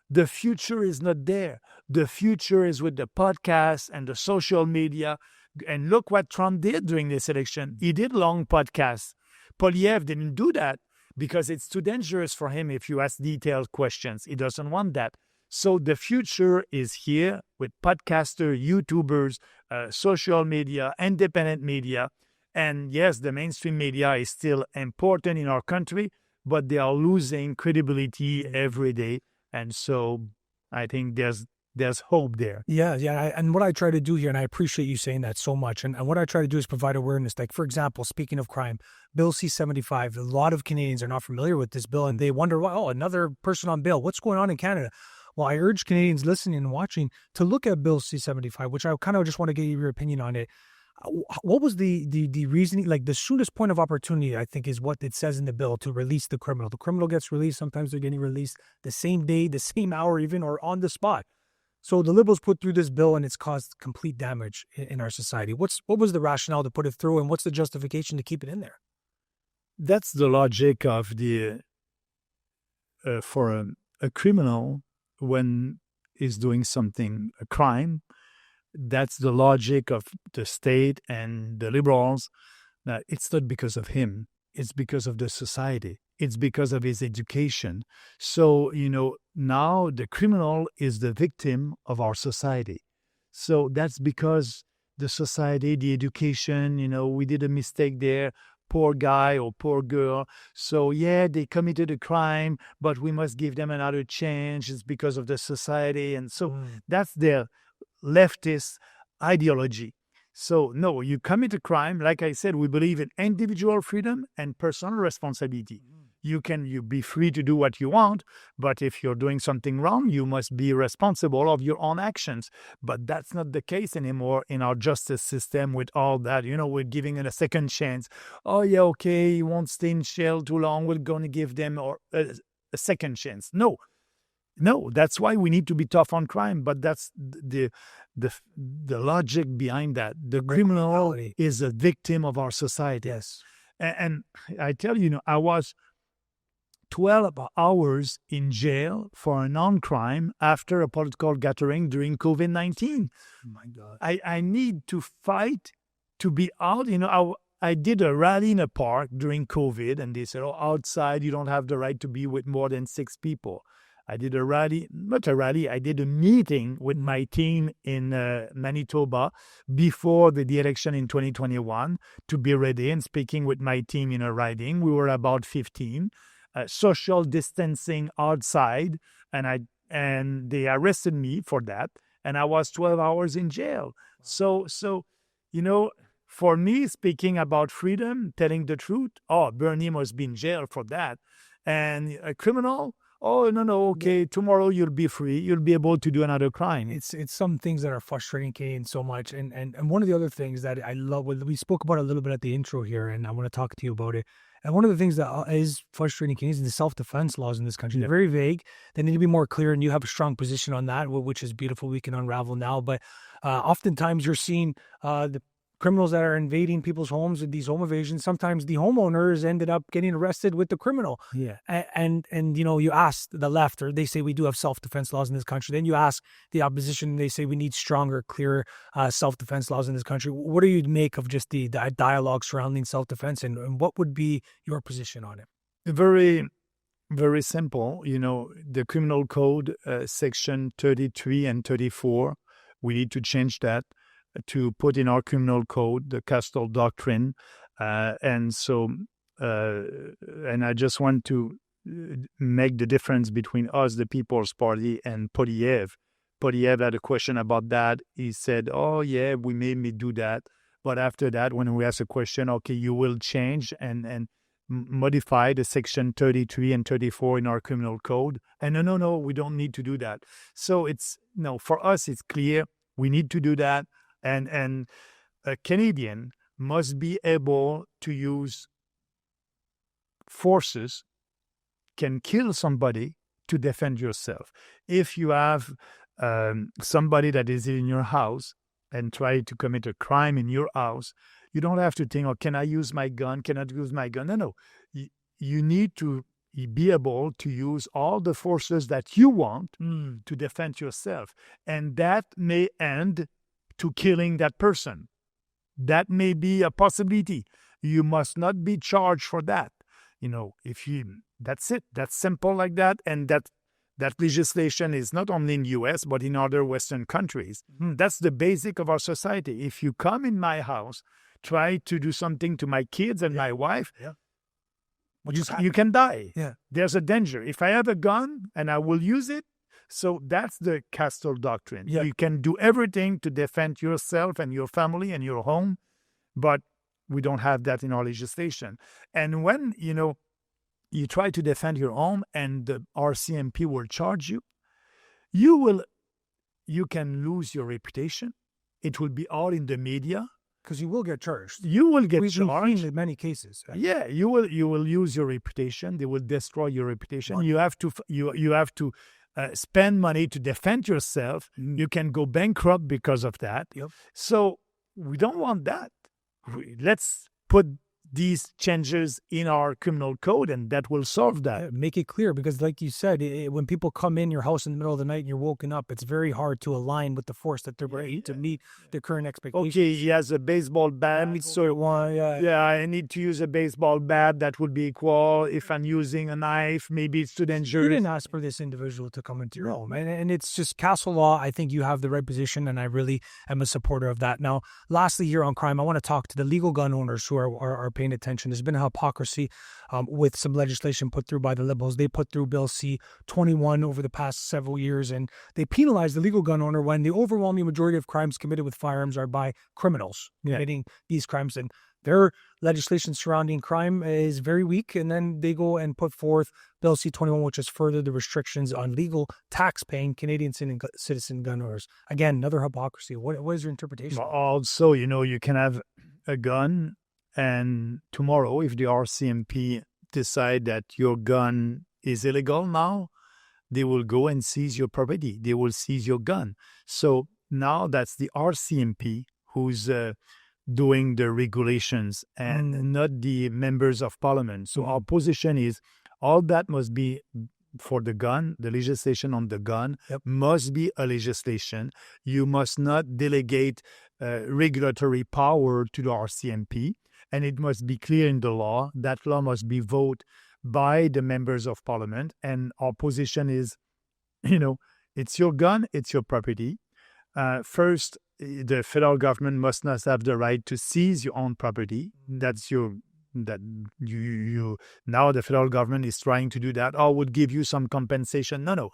The future is not there. The future is with the podcasts and the social media. And look what Trump did during this election. He did long podcasts. Poilievre didn't do that, because it's too dangerous for him if you ask detailed questions. He doesn't want that. So the future is here with podcasters, YouTubers, social media, independent media. And yes, the mainstream media is still important in our country, but they are losing credibility every day. And so I think there's hope there. Yeah. And what I try to do here, and I appreciate you saying that so much, and what I try to do is provide awareness. Like, for example, speaking of crime, Bill C-75, a lot of Canadians are not familiar with this bill, and they wonder, another person on bail. What's going on in Canada? Well, I urge Canadians listening and watching to look at Bill C-75, which I kind of just want to get your opinion on it. What was the reasoning? Like, the soonest point of opportunity, I think, is what it says in the bill, to release the criminal. The criminal gets released. Sometimes they're getting released the same day, the same hour even, or on the spot. So the Liberals put through this bill and it's caused complete damage in our society. What was the rationale to put it through, and what's the justification to keep it in there? That's the logic of for a criminal when he's doing something, a crime. That's the logic of the state and the Liberals. That it's not because of him. It's because of the society. It's because of his education. So, now the criminal is the victim of our society. So that's because the society, the education, we did a mistake there. Poor guy or poor girl. So, yeah, they committed a crime, but we must give them another chance. It's because of the society. And so that's their leftist ideology. So, no, you commit a crime. Like I said, we believe in individual freedom and personal responsibility. You be free to do what you want, but if you're doing something wrong, you must be responsible of your own actions. But that's not the case anymore in our justice system with all that. We're giving it a second chance. Oh, yeah, okay, he won't stay in jail too long. We're going to give them a second chance. No, that's why we need to be tough on crime. But that's the logic behind that. The criminal is a victim of our society. Yes. And I tell you, I was 12 hours in jail for a non-crime after a political gathering during COVID-19. Oh my God. I need to fight to be out. I did a rally in a park during COVID, and they said, outside you don't have the right to be with more than 6 people. I did a rally, not a rally, I did a meeting with my team in Manitoba before the election in 2021 to be ready, and speaking with my team in a riding. We were about 15. Social distancing outside, and they arrested me for that, and I was 12 hours in jail. So for me, speaking about freedom, telling the truth, Bernier must be in jail for that. And a criminal, no, okay, tomorrow you'll be free. You'll be able to do another crime. It's some things that are frustrating Canadians so much. And one of the other things that I love, we spoke about a little bit at the intro here, and I want to talk to you about it. And one of the things that is frustrating Canadians is the self-defense laws in this country. They're very vague. They need to be more clear, and you have a strong position on that, which is beautiful. We can unravel now. But oftentimes you're seeing the criminals that are invading people's homes with these home invasions. Sometimes the homeowners ended up getting arrested with the criminal. Yeah. And you ask the left, or they say we do have self-defense laws in this country. Then you ask the opposition, they say we need stronger, clearer self-defense laws in this country. What do you make of just the dialogue surrounding self-defense, and what would be your position on it? Very, very simple. The criminal code, section 33 and 34, we need to change that to put in our criminal code the Castle Doctrine. And I just want to make the difference between us, the People's Party, and Poilievre. Poilievre had a question about that. He said, we made me do that. But after that, when we asked a question, okay, you will change and modify the section 33 and 34 in our criminal code. And no, we don't need to do that. So for us, it's clear we need to do that. And a Canadian must be able to use forces, can kill somebody to defend yourself. If you have somebody that is in your house and try to commit a crime in your house, you don't have to think, can I use my gun? Can I use my gun? No. You need to be able to use all the forces that you want to defend yourself. And that may end to killing that person. That may be a possibility. You must not be charged for that. That's it. That's simple like that. And that legislation is not only in the US, but in other Western countries. That's the basic of our society. If you come in my house, try to do something to my kids and my wife, you can die. Yeah. There's a danger. If I have a gun and I will use it, so that's the Castle Doctrine. Yeah. You can do everything to defend yourself and your family and your home, but we don't have that in our legislation. And when, you try to defend your home and the RCMP will charge you, you can lose your reputation. It will be all in the media. Because you will get charged. You will get We've charged. been seen in many cases. Right? Yeah, you will lose your reputation. They will destroy your reputation. Right. You have to spend money to defend yourself. You can go bankrupt because of that. Yep. So we don't want that. Let's put these changes in our criminal code, and that will solve that. Make it clear, because like you said, when people come in your house in the middle of the night and you're woken up, it's very hard to align with the force that they're ready to meet the current expectations. Okay, he has a baseball bat. I need to use a baseball bat. That would be equal. If I'm using a knife, maybe it's too dangerous. You didn't ask for this individual to come into your home. And it's just castle law. I think you have the right position, and I really am a supporter of that. Now, lastly, here on crime, I want to talk to the legal gun owners who are paying attention. There's been a hypocrisy with some legislation put through by the Liberals. They put through Bill C-21 over the past several years, and they penalize the legal gun owner when the overwhelming majority of crimes committed with firearms are by criminals committing these crimes. And their legislation surrounding crime is very weak, and then they go and put forth Bill C-21, which has furthered the restrictions on legal tax-paying Canadian citizen gun owners. Again, another hypocrisy. What is your interpretation? Also, you can have a gun, and tomorrow, if the RCMP decide that your gun is illegal now, they will go and seize your property. They will seize your gun. So now that's the RCMP who's doing the regulations and not the members of parliament. So our position is All that must be for the gun. The legislation on the gun must be a legislation. You must not delegate regulatory power to the RCMP, and it must be clear in the law. That law must be voted by the members of parliament, and our position is, it's your gun, it's your property. First, the federal government must not have the right to seize your own property. Now the federal government is trying to do that. Or would give you some compensation. No.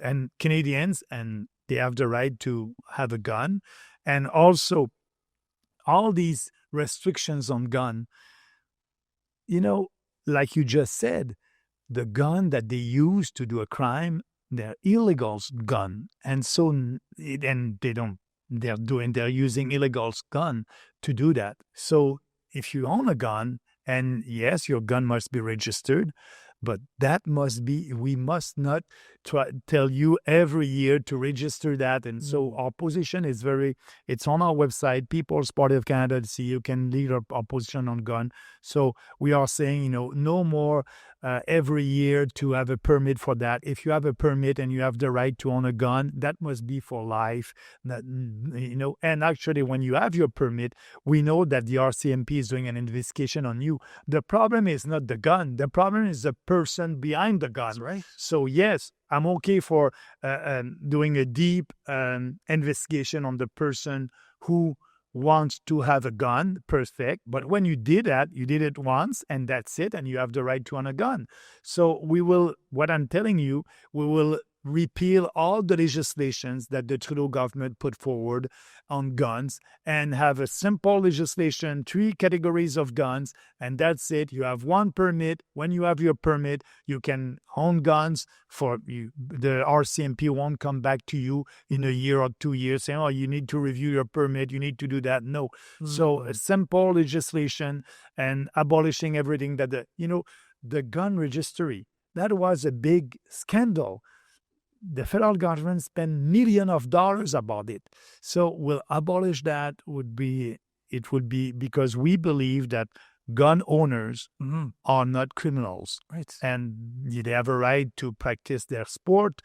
And Canadians, and they have the right to have a gun. And also, all these restrictions on gun, like you just said, the gun that they use to do a crime, they're illegal gun. And so, they're using illegal gun to do that. So if you own a gun, and yes, your gun must be registered, but we must not tell you every year to register that. And so our position is it's on our website, People's Party of Canada. See, you can read our position on gun. So we are saying, no more every year to have a permit for that. If you have a permit and you have the right to own a gun, that must be for life. And actually, when you have your permit, we know that the RCMP is doing an investigation on you. The problem is not the gun. The problem is the person behind the gun. That's right. So yes, I'm okay for doing a deep investigation on the person who wants to have a gun, perfect. But when you did that, you did it once, and that's it, and you have the right to own a gun. So what I'm telling you, we will repeal all the legislations that the Trudeau government put forward on guns and have a simple legislation, 3 categories of guns, and that's it. You have one permit. When you have your permit, you can own guns for you. The RCMP won't come back to you in a year or 2 years saying, you need to review your permit, you need to do that. No. So a simple legislation and abolishing everything that the gun registry, that was a big scandal. The federal government spent millions of dollars about it. So we'll abolish that. It would be because we believe that gun owners are not criminals. Right. And they have a right to practice their sport,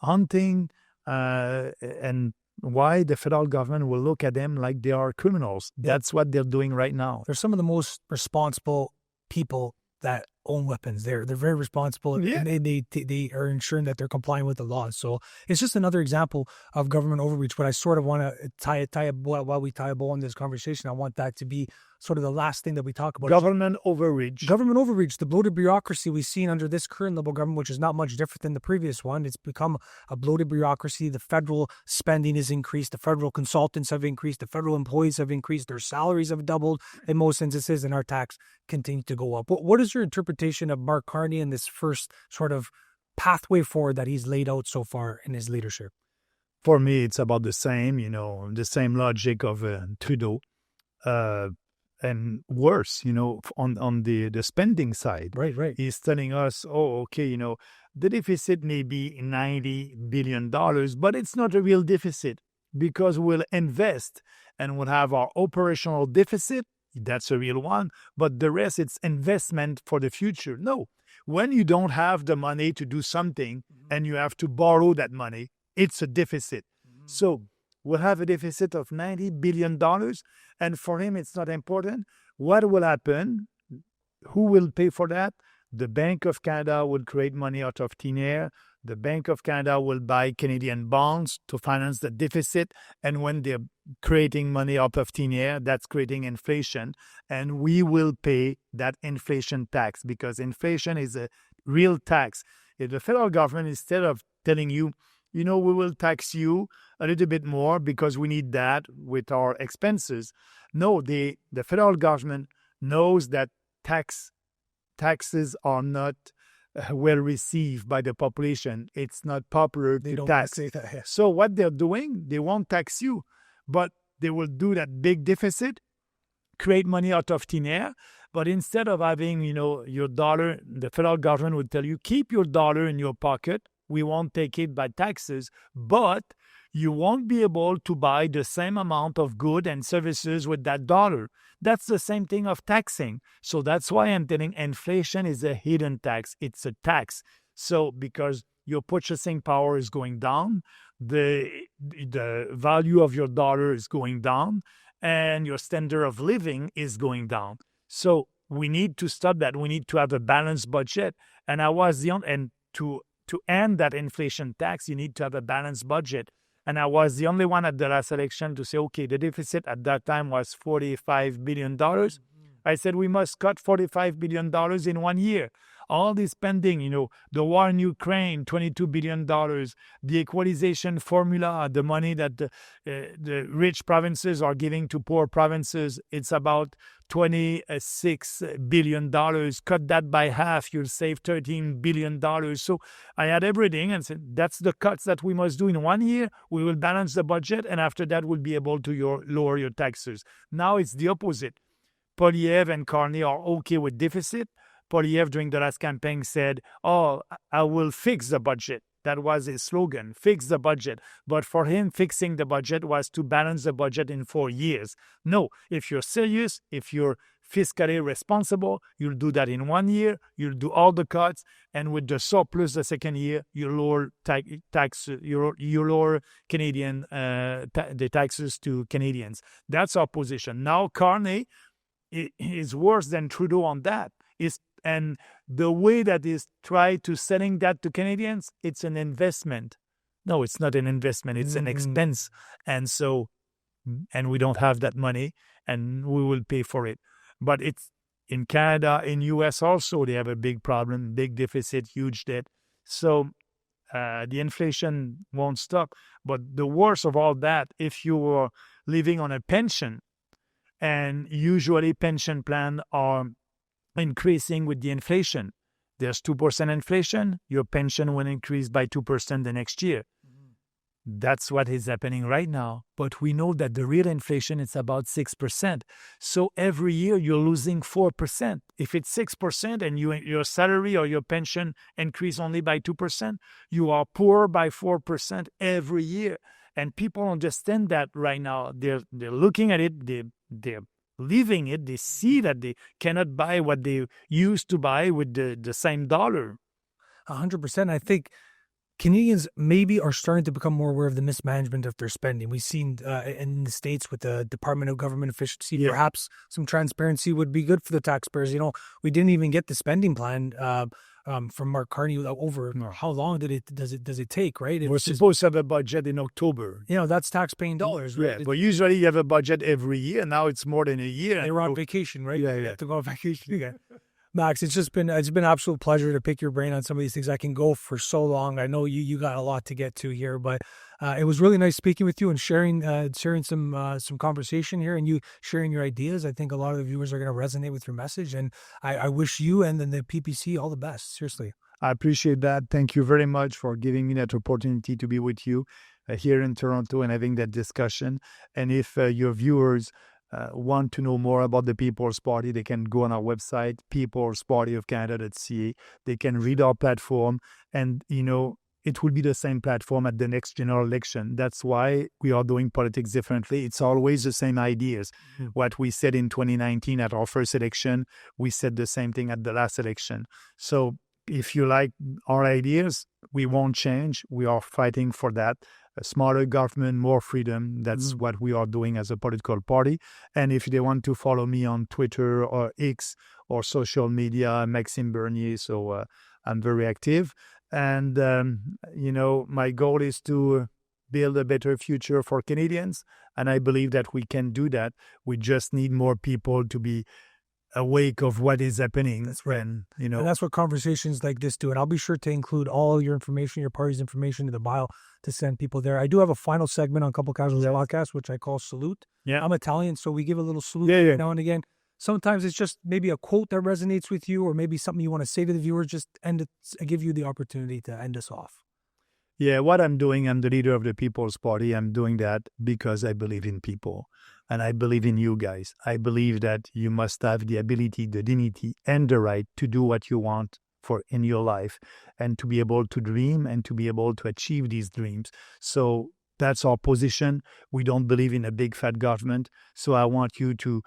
hunting, and why the federal government will look at them like they are criminals. That's what they're doing right now. They're some of the most responsible people that own weapons. They're very responsible, and they are ensuring that they're complying with the laws. So it's just another example of government overreach. But I sort of want to tie a bow on this conversation. I want that to be sort of the last thing that we talk about. Government overreach. Government overreach, the bloated bureaucracy we've seen under this current Liberal government, which is not much different than the previous one. It's become a bloated bureaucracy. The federal spending has increased. The federal consultants have increased. The federal employees have increased. Their salaries have doubled in most instances, and our tax continue to go up. What is your interpretation of Mark Carney and this first sort of pathway forward that he's laid out so far in his leadership? For me, it's about the same, the same logic of Trudeau. And worse, on the spending side. Right. He's telling us, the deficit may be $90 billion, but it's not a real deficit because we'll invest and we'll have our operational deficit. That's a real one. But the rest, it's investment for the future. No. When you don't have the money to do something and you have to borrow that money, it's a deficit. So we'll have a deficit of $90 billion. And for him, it's not important. What will happen? Who will pay for that? The Bank of Canada will create money out of thin air. The Bank of Canada will buy Canadian bonds to finance the deficit. And when they're creating money out of thin air, that's creating inflation. And we will pay that inflation tax because inflation is a real tax. If the federal government, instead of telling you, we will tax you a little bit more because we need that with our expenses. No, the federal government knows that taxes are not well received by the population. It's not popular to tax. So what they're doing, they won't tax you, but they will do that big deficit, create money out of thin air. But instead of having, your dollar, the federal government would tell you, keep your dollar in your pocket. We won't take it by taxes, but you won't be able to buy the same amount of goods and services with that dollar. That's the same thing of taxing. So that's why I'm telling inflation is a hidden tax. It's a tax. So because your purchasing power is going down, the value of your dollar is going down, and your standard of living is going down. So we need to stop that. We need to have a balanced budget. And to end that inflation tax, you need to have a balanced budget. And I was the only one at the last election to say, okay, the deficit at that time was $45 billion. I said, we must cut $45 billion in 1 year. All this spending, the war in Ukraine, $22 billion, the equalization formula, the money that the rich provinces are giving to poor provinces, it's about $26 billion. Cut that by half, you'll save $13 billion. So I had everything and said, that's the cuts that we must do in 1 year. We will balance the budget, and after that, we'll be able to lower your taxes. Now it's the opposite. Poilievre and Carney are okay with deficit. Poilievre during the last campaign said, I will fix the budget. That was his slogan, fix the budget. But for him, fixing the budget was to balance the budget in 4 years. No, if you're serious, if you're fiscally responsible, you'll do that in 1 year, you'll do all the cuts, and with the surplus the second year, you lower you lower Canadian the taxes to Canadians. That's our position. Now, Carney is worse than Trudeau on that. And the way that is tried to selling that to Canadians, it's an investment. No, it's not an investment. It's an expense. And we don't have that money, and we will pay for it. But it's in Canada, in US also, they have a big problem, big deficit, huge debt. So the inflation won't stop. But the worst of all that, if you are living on a pension, and usually pension plans are increasing with the inflation. There's 2% inflation, your pension will increase by 2% the next year. That's what is happening right now. But we know that the real inflation is about 6%. So every year you're losing 4%. If it's 6% and your salary or your pension increase only by 2%, you are poor by 4% every year. And people understand that right now. They're looking at it, they're living it, they see that they cannot buy what they used to buy with the same dollar. 100%. I think Canadians maybe are starting to become more aware of the mismanagement of their spending. We've seen in the States with the Department of Government Efficiency, perhaps some transparency would be good for the taxpayers. We didn't even get the spending plan from Mark Carney over how long does it take, right? We're supposed to have a budget in October. That's tax-paying dollars, right? Yeah, but usually you have a budget every year. Now it's more than a year. They were on vacation, right? Yeah. You have to go on vacation again. Max, it's been an absolute pleasure to pick your brain on some of these things. I can go for so long. I know you got a lot to get to here, but it was really nice speaking with you and sharing some conversation here, and you sharing your ideas. I think a lot of the viewers are going to resonate with your message, and I wish you and then the PPC all the best. Seriously. I appreciate that. Thank you very much for giving me that opportunity to be with you here in Toronto and having that discussion. And if your viewers want to know more about the People's Party, they can go on our website, peoplespartyofcanada.ca. They can read our platform, and it will be the same platform at the next general election. That's why we are doing politics differently. It's always the same ideas. What we said in 2019 at our first election, we said the same thing at the last election. So if you like our ideas, we won't change. We are fighting for that. A smarter government, more freedom. That's what we are doing as a political party. And if they want to follow me on Twitter or X or social media, Maxime Bernier. So I'm very active. And, my goal is to build a better future for Canadians. And I believe that we can do that. We just need more people to be awake of what is happening. That's right. And that's what conversations like this do. And I'll be sure to include all your information, your party's information in the bio to send people there. I do have a final segment on Couple Casuals podcast, which I call Salute. Yeah. I'm Italian, so we give a little salute now and again. Sometimes it's just maybe a quote that resonates with you, or maybe something you want to say to the viewers. Just give you the opportunity to end us off. Yeah, what I'm doing, I'm the leader of the People's Party. I'm doing that because I believe in people. And I believe in you guys. I believe that you must have the ability, the dignity, and the right to do what you want in your life, and to be able to dream and to be able to achieve these dreams. So That's our position. We don't believe in a big fat government. So I want you to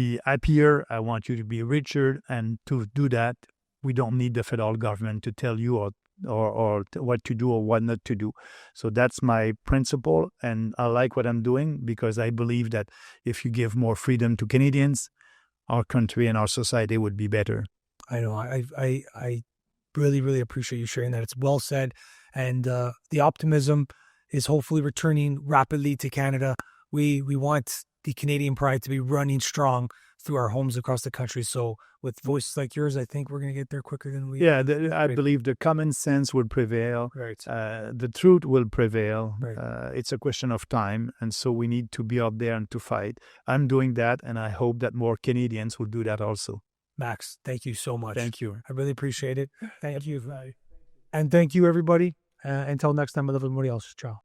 be happier. I want you to be richer. And to do that, we don't need the federal government to tell you or what to do or what not to do. So that's my principle. And I like what I'm doing because I believe that if you give more freedom to Canadians, our country and our society would be better. I know. I really, really appreciate you sharing that. It's well said. And the optimism is hopefully returning rapidly to Canada. We want the Canadian pride to be running strong through our homes across the country. So with voices like yours, I think we're going to get there quicker than we... Yeah, I believe the common sense will prevail. Right. The truth will prevail. Right. It's a question of time. And so we need to be out there and to fight. I'm doing that, and I hope that more Canadians will do that also. Max, thank you so much. Thank you. I really appreciate it. Thank you. And thank you, everybody. Until next time, I love everybody else. Ciao.